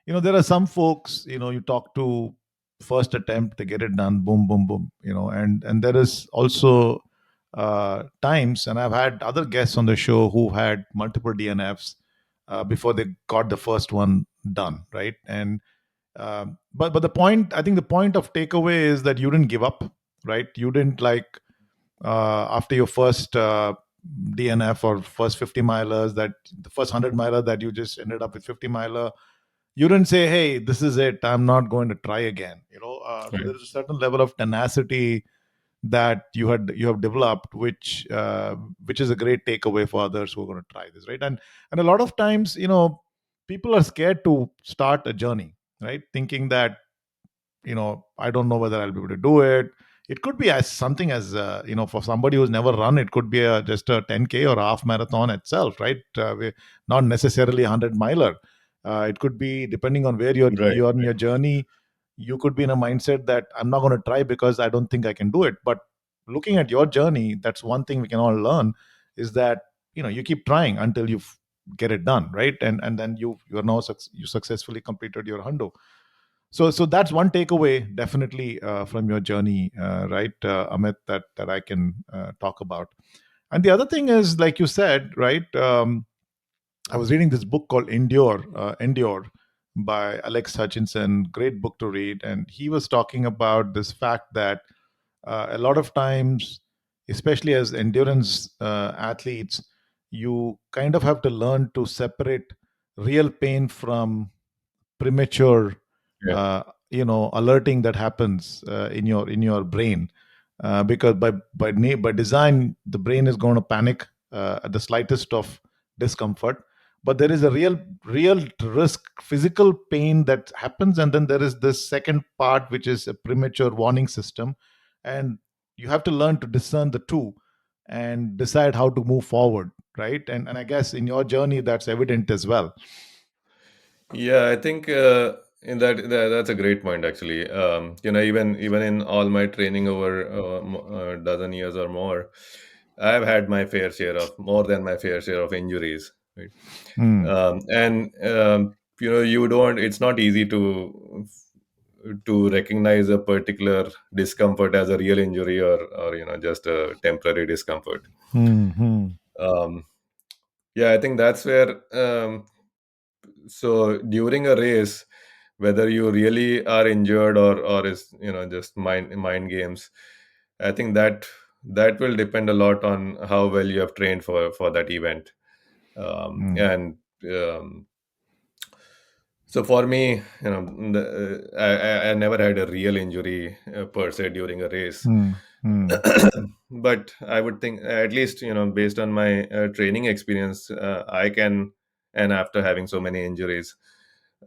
there are some folks, you talk to, first attempt they get it done, boom boom boom, and there is also times, and I've had other guests on the show who had multiple DNFs before they got the first one done, right? And but the point, I think the point of takeaway is that you didn't give up, right? You didn't like after your first DNF or first 50 milers, that the first 100 miler that you just ended up with 50 miler, you didn't say, hey, this is it, I'm not going to try again. So Right. there's a certain level of tenacity that you have developed, which is a great takeaway for others who are going to try this, right? And a lot of times, people are scared to start a journey, right? Thinking that, I don't know whether I'll be able to do it. It could be as something as for somebody who's never run, it could be just a 10K or a half marathon itself, right? Not necessarily a 100 miler. It could be, depending on where Right. you're in your journey, you could be in a mindset that I'm not going to try because I don't think I can do it. But looking at your journey, that's one thing we can all learn, is that you keep trying until you get it done, right? And then you're now you successfully completed your hundo. So that's one takeaway, definitely, from your journey, right, Amit, that I can talk about. And the other thing is, like you said, right, I was reading this book called Endure by Alex Hutchinson. Great book to read, and he was talking about this fact that a lot of times, especially as endurance athletes, you kind of have to learn to separate real pain from premature Yeah. alerting that happens in your brain, because by design the brain is going to panic at the slightest of discomfort. But there is a real risk, physical pain that happens, and then there is this second part, which is a premature warning system. And you have to learn to discern the two and decide how to move forward, right? And I guess in your journey that's evident as well. Yeah, I think That's a great point, actually. Even in all my training over a dozen years or more, I've had my fair share of more than my fair share of injuries. Right? Mm, And you don't. It's not easy to recognize a particular discomfort as a real injury, or just a temporary discomfort. mm, mm, Um, yeah, I think that's where. So during a race, whether you really are injured, or is just mind games, I think that will depend a lot on how well you have trained for that event. mm, And So for me, I never had a real injury per se during a race. mm, mm, But I would think, at least based on my training experience, I can, and after having so many injuries,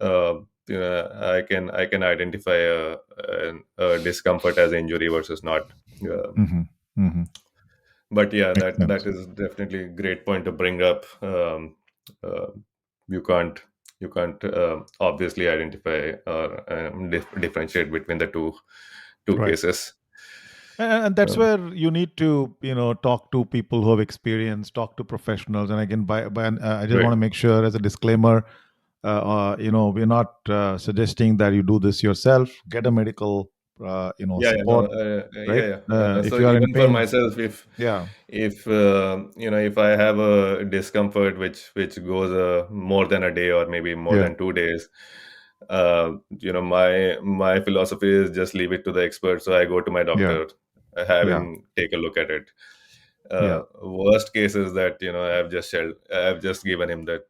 uh, I can identify a discomfort as injury versus not. mhm, mhm. But yeah, Makes that sense. is definitely a great point to bring up. Uh, you can't obviously identify or differentiate between the two Right. cases. And that's Um, where you need to, talk to people who have experience, talk to professionals. And again, I just want right. to make sure, as a disclaimer, we're not suggesting that you do this yourself. Get a medical, Yeah, yeah, no, support, right? yeah, yeah. If So you are in even for pain, myself, yeah, if I have a discomfort which goes more than a day or maybe more yeah, than 2 days, my philosophy is just leave it to the expert. So I go to my yeah, doctor, have yeah, him take a look at it. yeah, Worst case is that I've just given him that.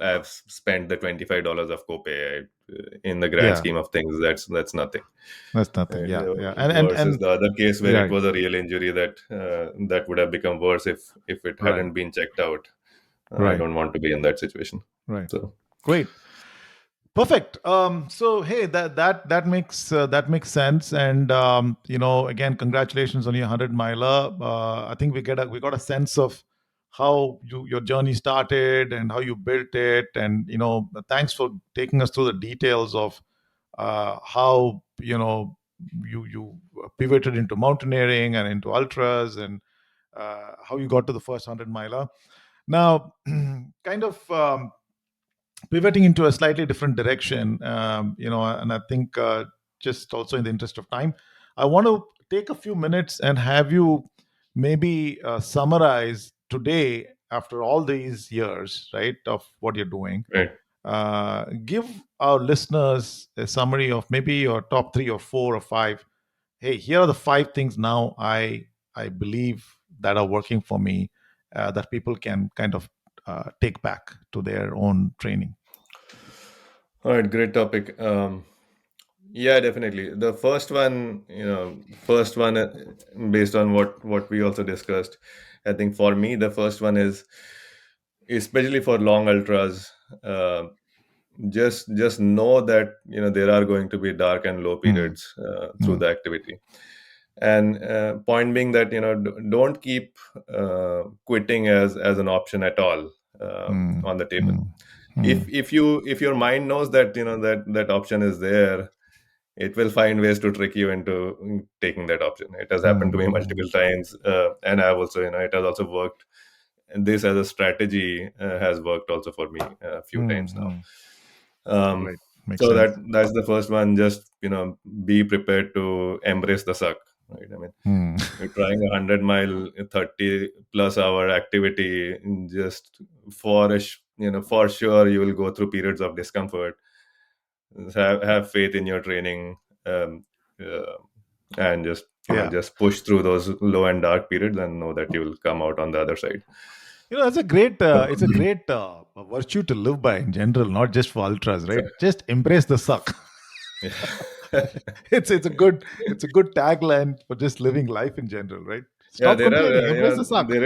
I've spent the $25 of copay. In the grand yeah. scheme of things, that's nothing. That's nothing. Right? Yeah, yeah. Versus And the other case where it yeah, was a real injury that would have become worse if it right, hadn't been checked out. I right, don't want to be in that situation. right. So Great. Perfect. So hey, that makes sense, and again, congratulations on your 100 miler. I think we got a sense of how your journey started and how you built it, and thanks for taking us through the details of how you pivoted into mountaineering and into ultras, and how you got to the first 100 miler. Now, kind of. Pivoting into a slightly different direction, and I think, just also in the interest of time, I want to take a few minutes and have you maybe summarize today, after all these years, right, of what you're doing. right. Give our listeners a summary of maybe your top three or four or five. Hey, here are the five things now I believe that are working for me, that people can kind of take back to their own training. All right, great topic. Yeah, definitely. The first one, based on what we also discussed, I think for me the first one is, especially for long ultras. Uh, just know that there are going to be dark and low Mm, periods through mm, the activity. And point being that don't keep quitting as an option at all mm, on the table. mm, mm, If your mind knows that that option is there, it will find ways to trick you into taking that option. It has happened to mm, me mm, multiple times, and I've also, it has also worked. And this as a strategy has worked also for me a few mm, times now. mm. um, Right. Makes so sense. that's the first one. Just be prepared to embrace the suck. Right? I mean, Mm, you're trying 100 mile, 30 plus hour activity. Just for sure you will go through periods of discomfort. Have faith in your training, um, uh, and just yeah. just push through those low and dark periods, and know that you will come out on the other side. It's a great virtue to live by in general, not just for ultras, right? So, Just embrace the suck. It's a good tagline for just living life in general, right? yeah, Stop there are complaining, embrace the suck. there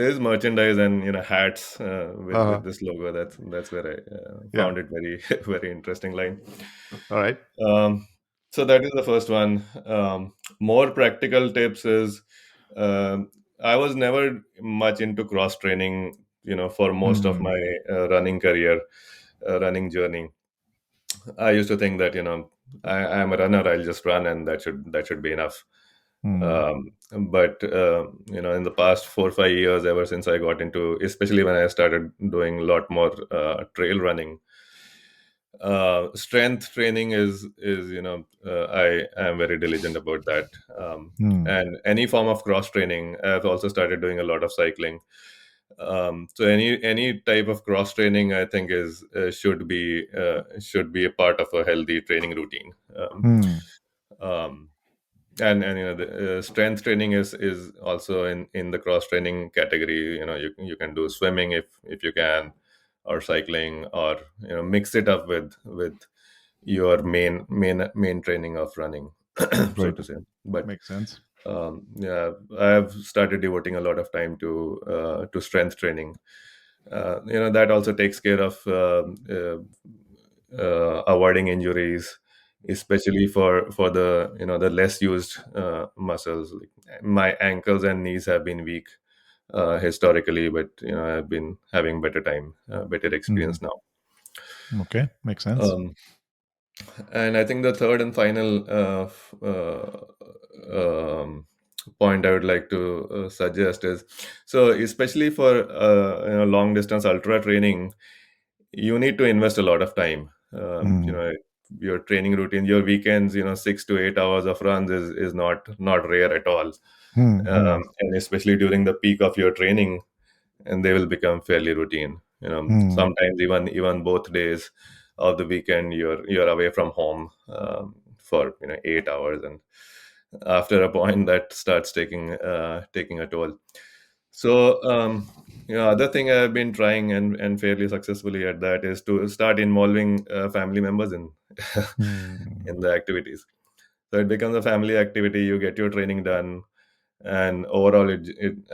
is merchandise and hats with Uh, this logo. That's where I yeah. found it very very interesting line. All right. Um, so that is the first one. More practical tips is, I was never much into cross training. For most of Mm, my running career, running journey. I used to think that, I'm a runner. I'll just run, and that should be enough. Hmm. Um, but in the past 4 or 5 years, ever since I got into, especially when I started doing a lot more trail running, strength training is I am very diligent about that. Hmm. And any form of cross training. I've also started doing a lot of cycling. So any type of cross training, I think, is should be a part of a healthy training routine. Hmm. Um, and the strength training is also in the cross training category. You can do swimming if you can, or cycling, or mix it up with your main training of running, so Right. to say. But Makes sense. yeah, I've started devoting a lot of time to strength training. That also takes care of avoiding injuries, especially for the less used muscles. Like my ankles and knees have been weak historically, but I've been having better Hmm. experience now. Okay. Makes sense. Um, and I think the third and final point I would like to suggest is, so especially for long distance ultra training, you need to invest a lot of time. Hmm. Your training routine, your weekends, 6 to 8 hours of runs is not rare at all. Hmm. Hmm. And especially during the peak of your training, and they will become fairly routine. Hmm. Sometimes even both days of the weekend, you're away from home for 8 hours, and after a point that starts taking a toll. So other thing I've been trying and fairly successfully at that is to start involving family members in Hmm. in the activities. So it becomes a family activity. You get your training done, and overall,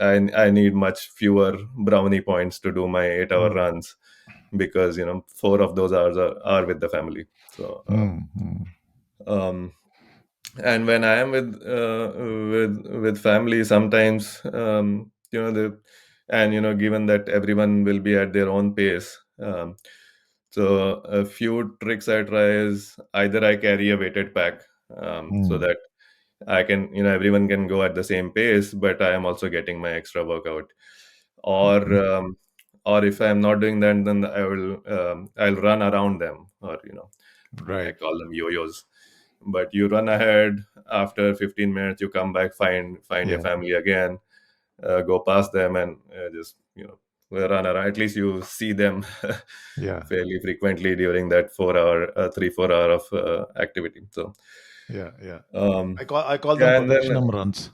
I need much fewer brownie points to do my 8 hour Hmm. runs, because 4 of those hours are with the family. So Hmm. Hmm. um, and when I am with family, sometimes the and given that everyone will be at their own pace. So a few tricks I try is, either I carry a weighted pack, so Hmm. that I can, everyone can go at the same pace, but I am also getting my extra workout. Or Okay. or if I am not doing that, then I'll run around them, or I Right. call them yo-yos. But you run ahead, after 15 minutes, you come back, find your Yeah. family again, go past them, and just run around. At least you see them Yeah. fairly frequently during that 4 hour, 3 4 hour of activity. So Yeah. Yeah. um, I call them yeah, and then productionum runs.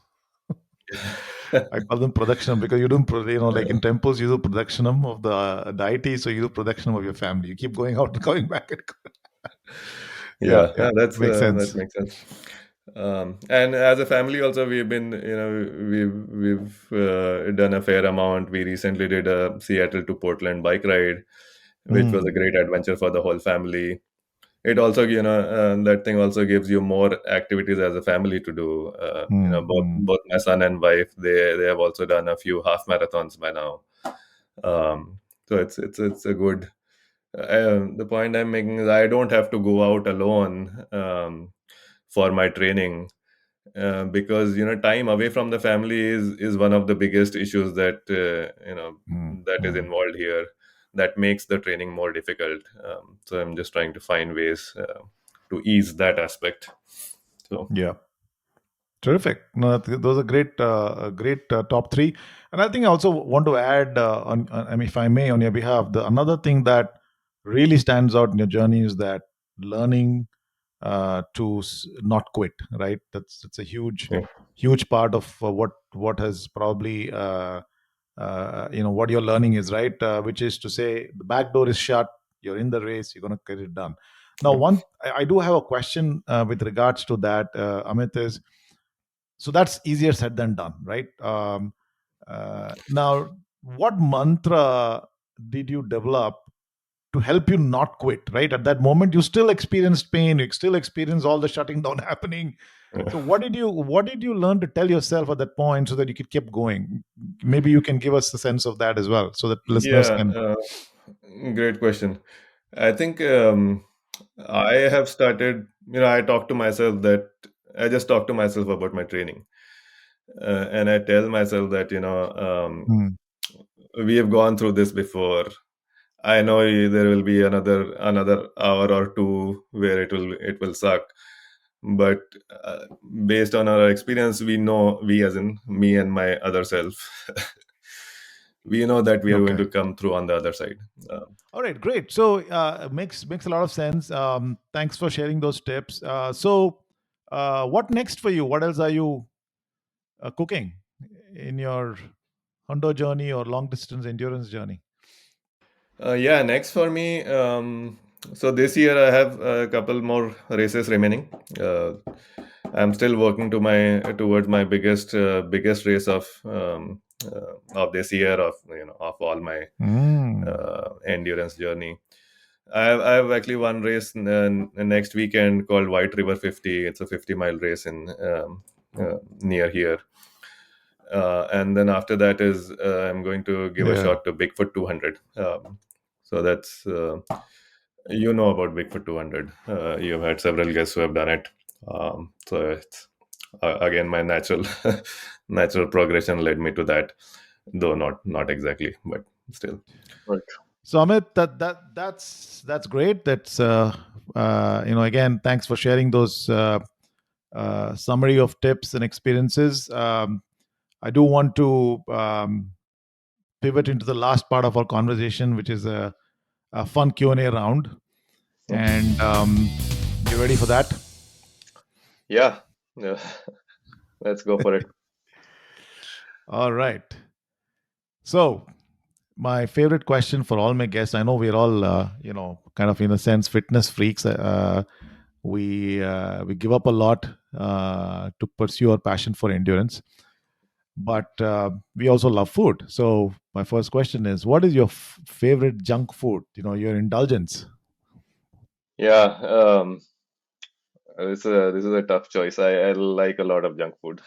I call them productionum because you don't, like in temples, you do productionum of the deity, so you do productionum of your family. You keep going out and coming back. Yeah, yeah, yeah, yeah, that makes sense. makes sense. And as a family, also, we've done a fair amount. We recently did a Seattle to Portland bike ride, which was a Mm, great adventure for the whole family. It also, that thing also gives you more activities as a family to do. mm, Both mm, both my son and wife, they have also done a few half marathons by now. So it's a good. The point I'm making is, I don't have to go out alone for my training, because time away from the family is one of the biggest issues mm, that is mm. involved here, that makes the training more difficult. So I'm just trying to find ways to ease that aspect. So Yeah, terrific. No, those are great top three. And I think I also want to add, I mean, if I may, on your behalf, the another thing that really stands out in your journey is that learning not quit. Right, that's a yeah, huge part of what has probably what your learning is, right, which is to say the back door is shut, you're in the race, you're going to get it done. Now I do have a question with regards to that, Amit, is so that's easier said than done, right? Now, what mantra did you develop to help you not quit? Right at that moment, you still experienced pain, you still experience all the shutting down happening. So yeah. what did you learn to tell yourself at that point so that you could keep going? Maybe you can give us the sense of that as well, so that listeners Yeah, can. great question. I think. I have started, I talk to myself that I just talk to myself about my training. And I tell myself that, Hmm. we have gone through this before. I know there will be another hour or two where it will suck, but uh, based on our experience, we know, we as in me and my other self, we know that we are going Okay. to come through on the other side. Uh, All right, great. So makes a lot of sense. Thanks for sharing those tips. What next for you? What else are you cooking in your hundo journey or long distance endurance journey? yeah, next for me. So this year I have a couple more races remaining. I'm still working towards my biggest race of this year, of all my Mm. endurance journey. I have actually one race next weekend called White River 50. It's a 50-mile race in near here. And then after that is I'm going to give a Yeah. shot to Bigfoot 200. So that's about Bigfoot 200. You've had several guests who have done it. So it's again my natural natural progression led me to that, though not exactly, but still. Right. So Amit, that's great. That's again, thanks for sharing those summary of tips and experiences. I do want to pivot into the last part of our conversation, which is a fun Q&A round. And you ready for that? Yeah, yeah. Let's go for it. All right. So, my favorite question for all my guests. I know we're all, kind of in a sense, fitness freaks. We give up a lot to pursue our passion for endurance, but we also love food. So, my first question is, what is your favorite junk food? Your indulgence. Yeah, this is a tough choice. I like a lot of junk food,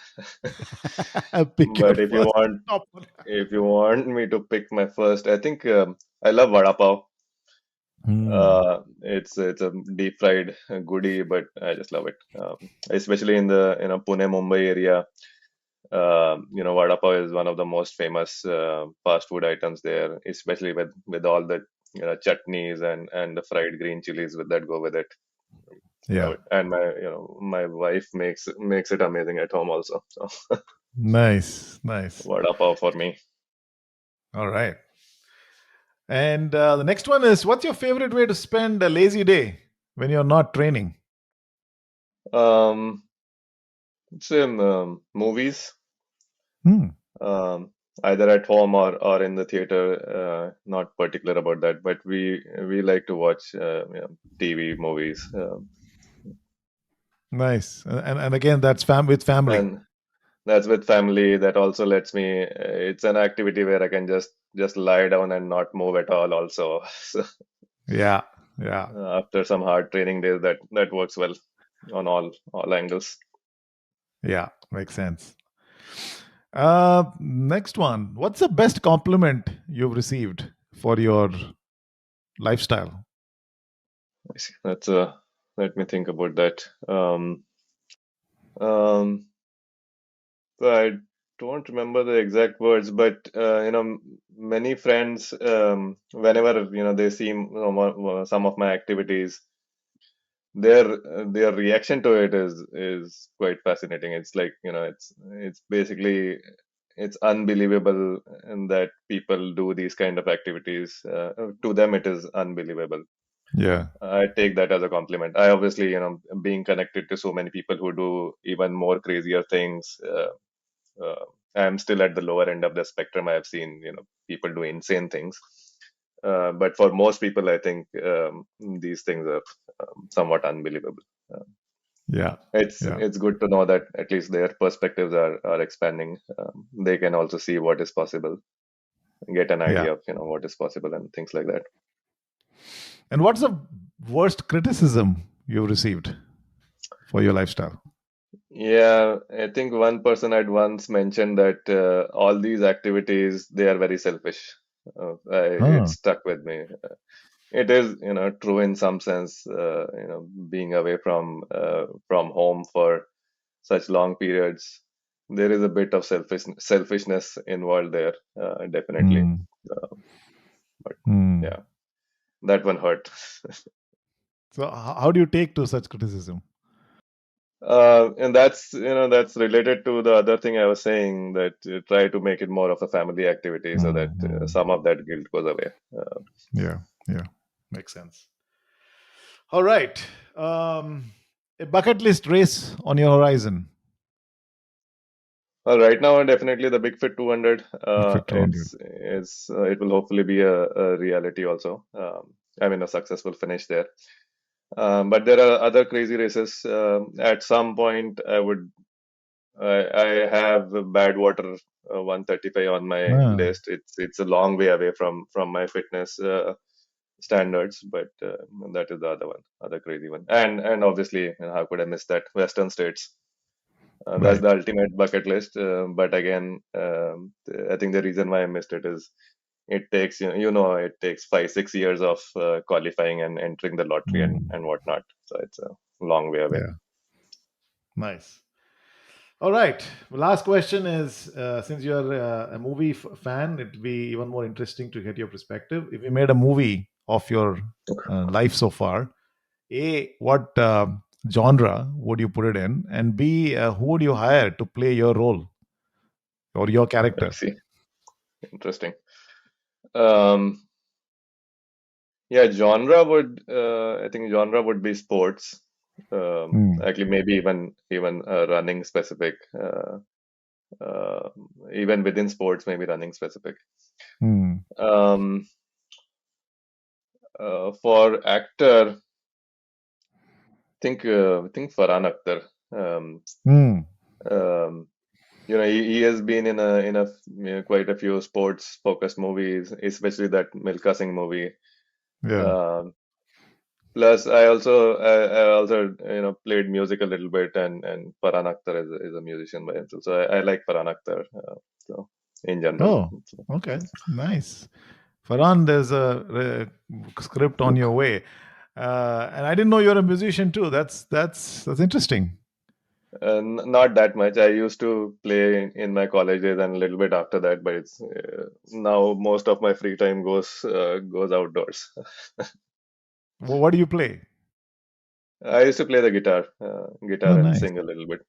Pick your but if you first want top one. if you want me to pick my first, I think I love vada pav. Hmm. It's a deep fried goodie, but I just love it. Especially in the Pune Mumbai area. Vada pav is one of the most famous fast food items there, especially with all the chutneys and the fried green chilies with that go with it. Love Yeah. it. And my wife makes it amazing at home also. So Nice. Nice. vada pav for me. All right. And the next one is, what's your favorite way to spend a lazy day when you're not training? Um, Same movies. Hmm. um, Either at home or in the theater. Not particular about that, but we like to watch TV movies, Nice. And again, that's with family. and that's with family. That also lets me. It's an activity where I can just lie down and not move at all. Also, so, Yeah. Yeah. after some hard training days, that works well on all angles. Yeah. Makes sense. Next one. What's the best compliment you've received for your lifestyle? I see. That's Let me think about that. Um, So I don't remember the exact words, but many friends, whenever they see some of my activities, their reaction to it is quite fascinating. It's like it's basically it's unbelievable that people do these kind of activities. To them, it is unbelievable. Yeah. I take that as a compliment. I obviously, being connected to so many people who do even more crazier things. Uh, I'm still at the lower end of the spectrum. I have seen, people do insane things. But for most people, I think these things are somewhat unbelievable. Uh, Yeah. Yeah. it's good to know that at least their perspectives are expanding. They can also see what is possible, get an Yeah. idea of what is possible and things like that. And what's the worst criticism you've received for your lifestyle? Yeah, I think one person had once mentioned that all these activities they are very selfish. It Huh. stuck with me. it is, true in some sense. Being away from home for such long periods, there is a bit of selfishness involved there, definitely. Mm. Uh, but Mm. yeah, that one hurt. So, how do you take to such criticism? And that's related to the other thing I was saying, that try to make it more of a family activity so that Mm. some of that guilt goes away. Yeah, yeah, makes sense. All right. A bucket list race on your horizon. Well, right now, definitely the Big Fit 200. Big Fit 200. It will hopefully be a reality also. I mean, a successful finish there. But there are other crazy races. At some point, I have Badwater 135 on my Ah, list. It's a long way away from my fitness standards, but that is the other crazy one. And obviously, how could I miss that Western States? That's right. the ultimate bucket list. But again, I think the reason why I missed it is it takes it takes 5-6 years of qualifying and entering the lottery Mm. and whatnot. So it's a long way away. Yeah, nice. All right. Last question is, since you're a movie fan, it'd be even more interesting to get your perspective. If you made a movie of your life so far, A, what genre would you put it in? And B, who would you hire to play your role or your I character? see. Interesting. Um, yeah, I think genre would be sports. Hmm. Actually, maybe even running specific. Uh, Even within sports, maybe running specific. Hmm. Um, for actor, think Farhan Akhtar. Um, Hmm. um, he has been quite a few sports focused movies, especially that Milka Singh movie. Yeah. Um, Plus, I also played music a little bit, and Farhan Akhtar is a musician by himself, so I like Farhan Akhtar. So in general, Oh, okay. Nice. Farhan, there's a script on your way. And I didn't know you're a musician too. That's interesting. not that much. I used to play in my college days and a little bit after that, but it's now most of my free time goes outdoors. What do you play? I used to play the Oh, guitar and nice. sing a little bit.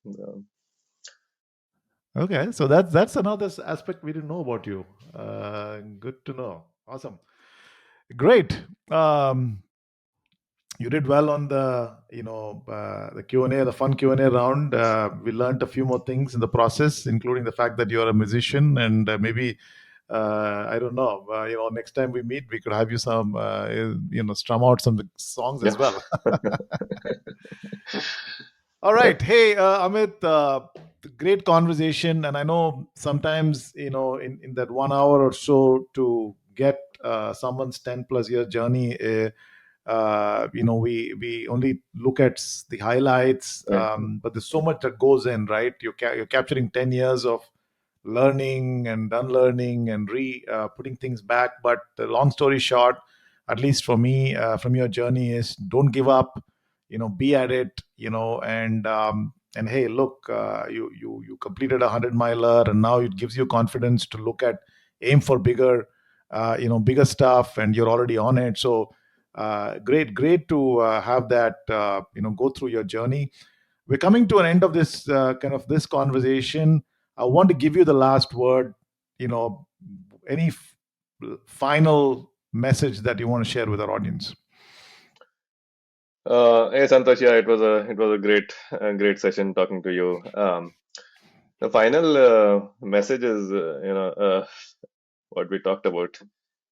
Okay, so that's another aspect we didn't know about you. Good to know. Awesome. Great. You did well on the Q&A, the fun Q&A round. We learned a few more things in the process, including the fact that you're a musician, and maybe I don't know. Next time we meet, we could have you strum out some songs as Yeah. well. All right. Hey, Amit, great conversation. And I know sometimes, in that 1 hour or so to get someone's 10 plus year journey, we only look at the highlights, Yeah. but there's so much that goes in, right? You're capturing 10 years of learning and unlearning and putting things back. But the long story short, at least for me, from your journey, is don't give up. Be at it. And hey, look, you completed 100 miler, and now it gives you confidence to look at aim for bigger stuff, and you're already on it. So great to have that. Go through your journey. We're coming to an end of this conversation. I want to give you the last word. Any final message that you want to share with our audience? Hey Santosh, yeah, it was a great session talking to you. The final message is, what we talked about.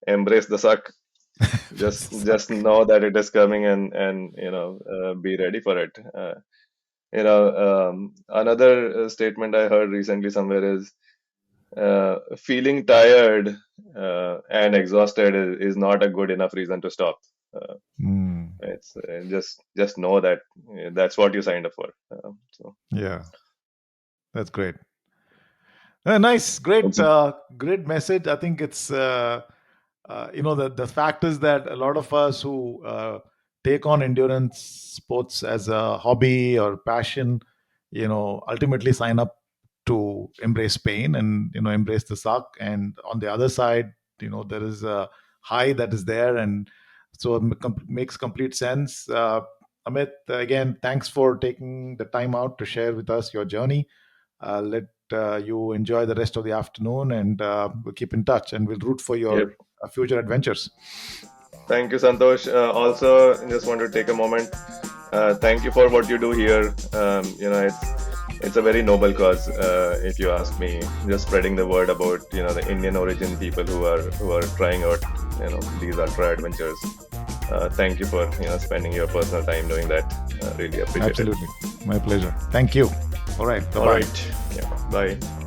Embrace the suck. Just Suck. know that it is coming, and be ready for it. Another statement I heard recently somewhere is feeling tired and exhausted is not a good enough reason to stop. Uh, Mm, it's just know that that's what you signed up for. So yeah, that's great. Nice, great, it's great message. I think it's. the fact is that a lot of us who take on endurance sports as a hobby or passion, ultimately sign up to embrace pain and embrace the suck. And on the other side, there is a high that is there, and so it makes complete sense. Amit, again, thanks for taking the time out to share with us your journey. Let you enjoy the rest of the afternoon, and we'll keep in touch, and we'll root for Yep. your future adventures. Thank you, Santosh. Also, just want to take a moment. Thank you for what you do here. It's a very noble cause, if you ask me. Just spreading the word about the Indian origin people who are trying out these ultra adventures. Thank you for spending your personal time doing that. Really appreciate Absolutely, my pleasure. Thank you. All right, it. bye All bye. right. Yeah. Bye.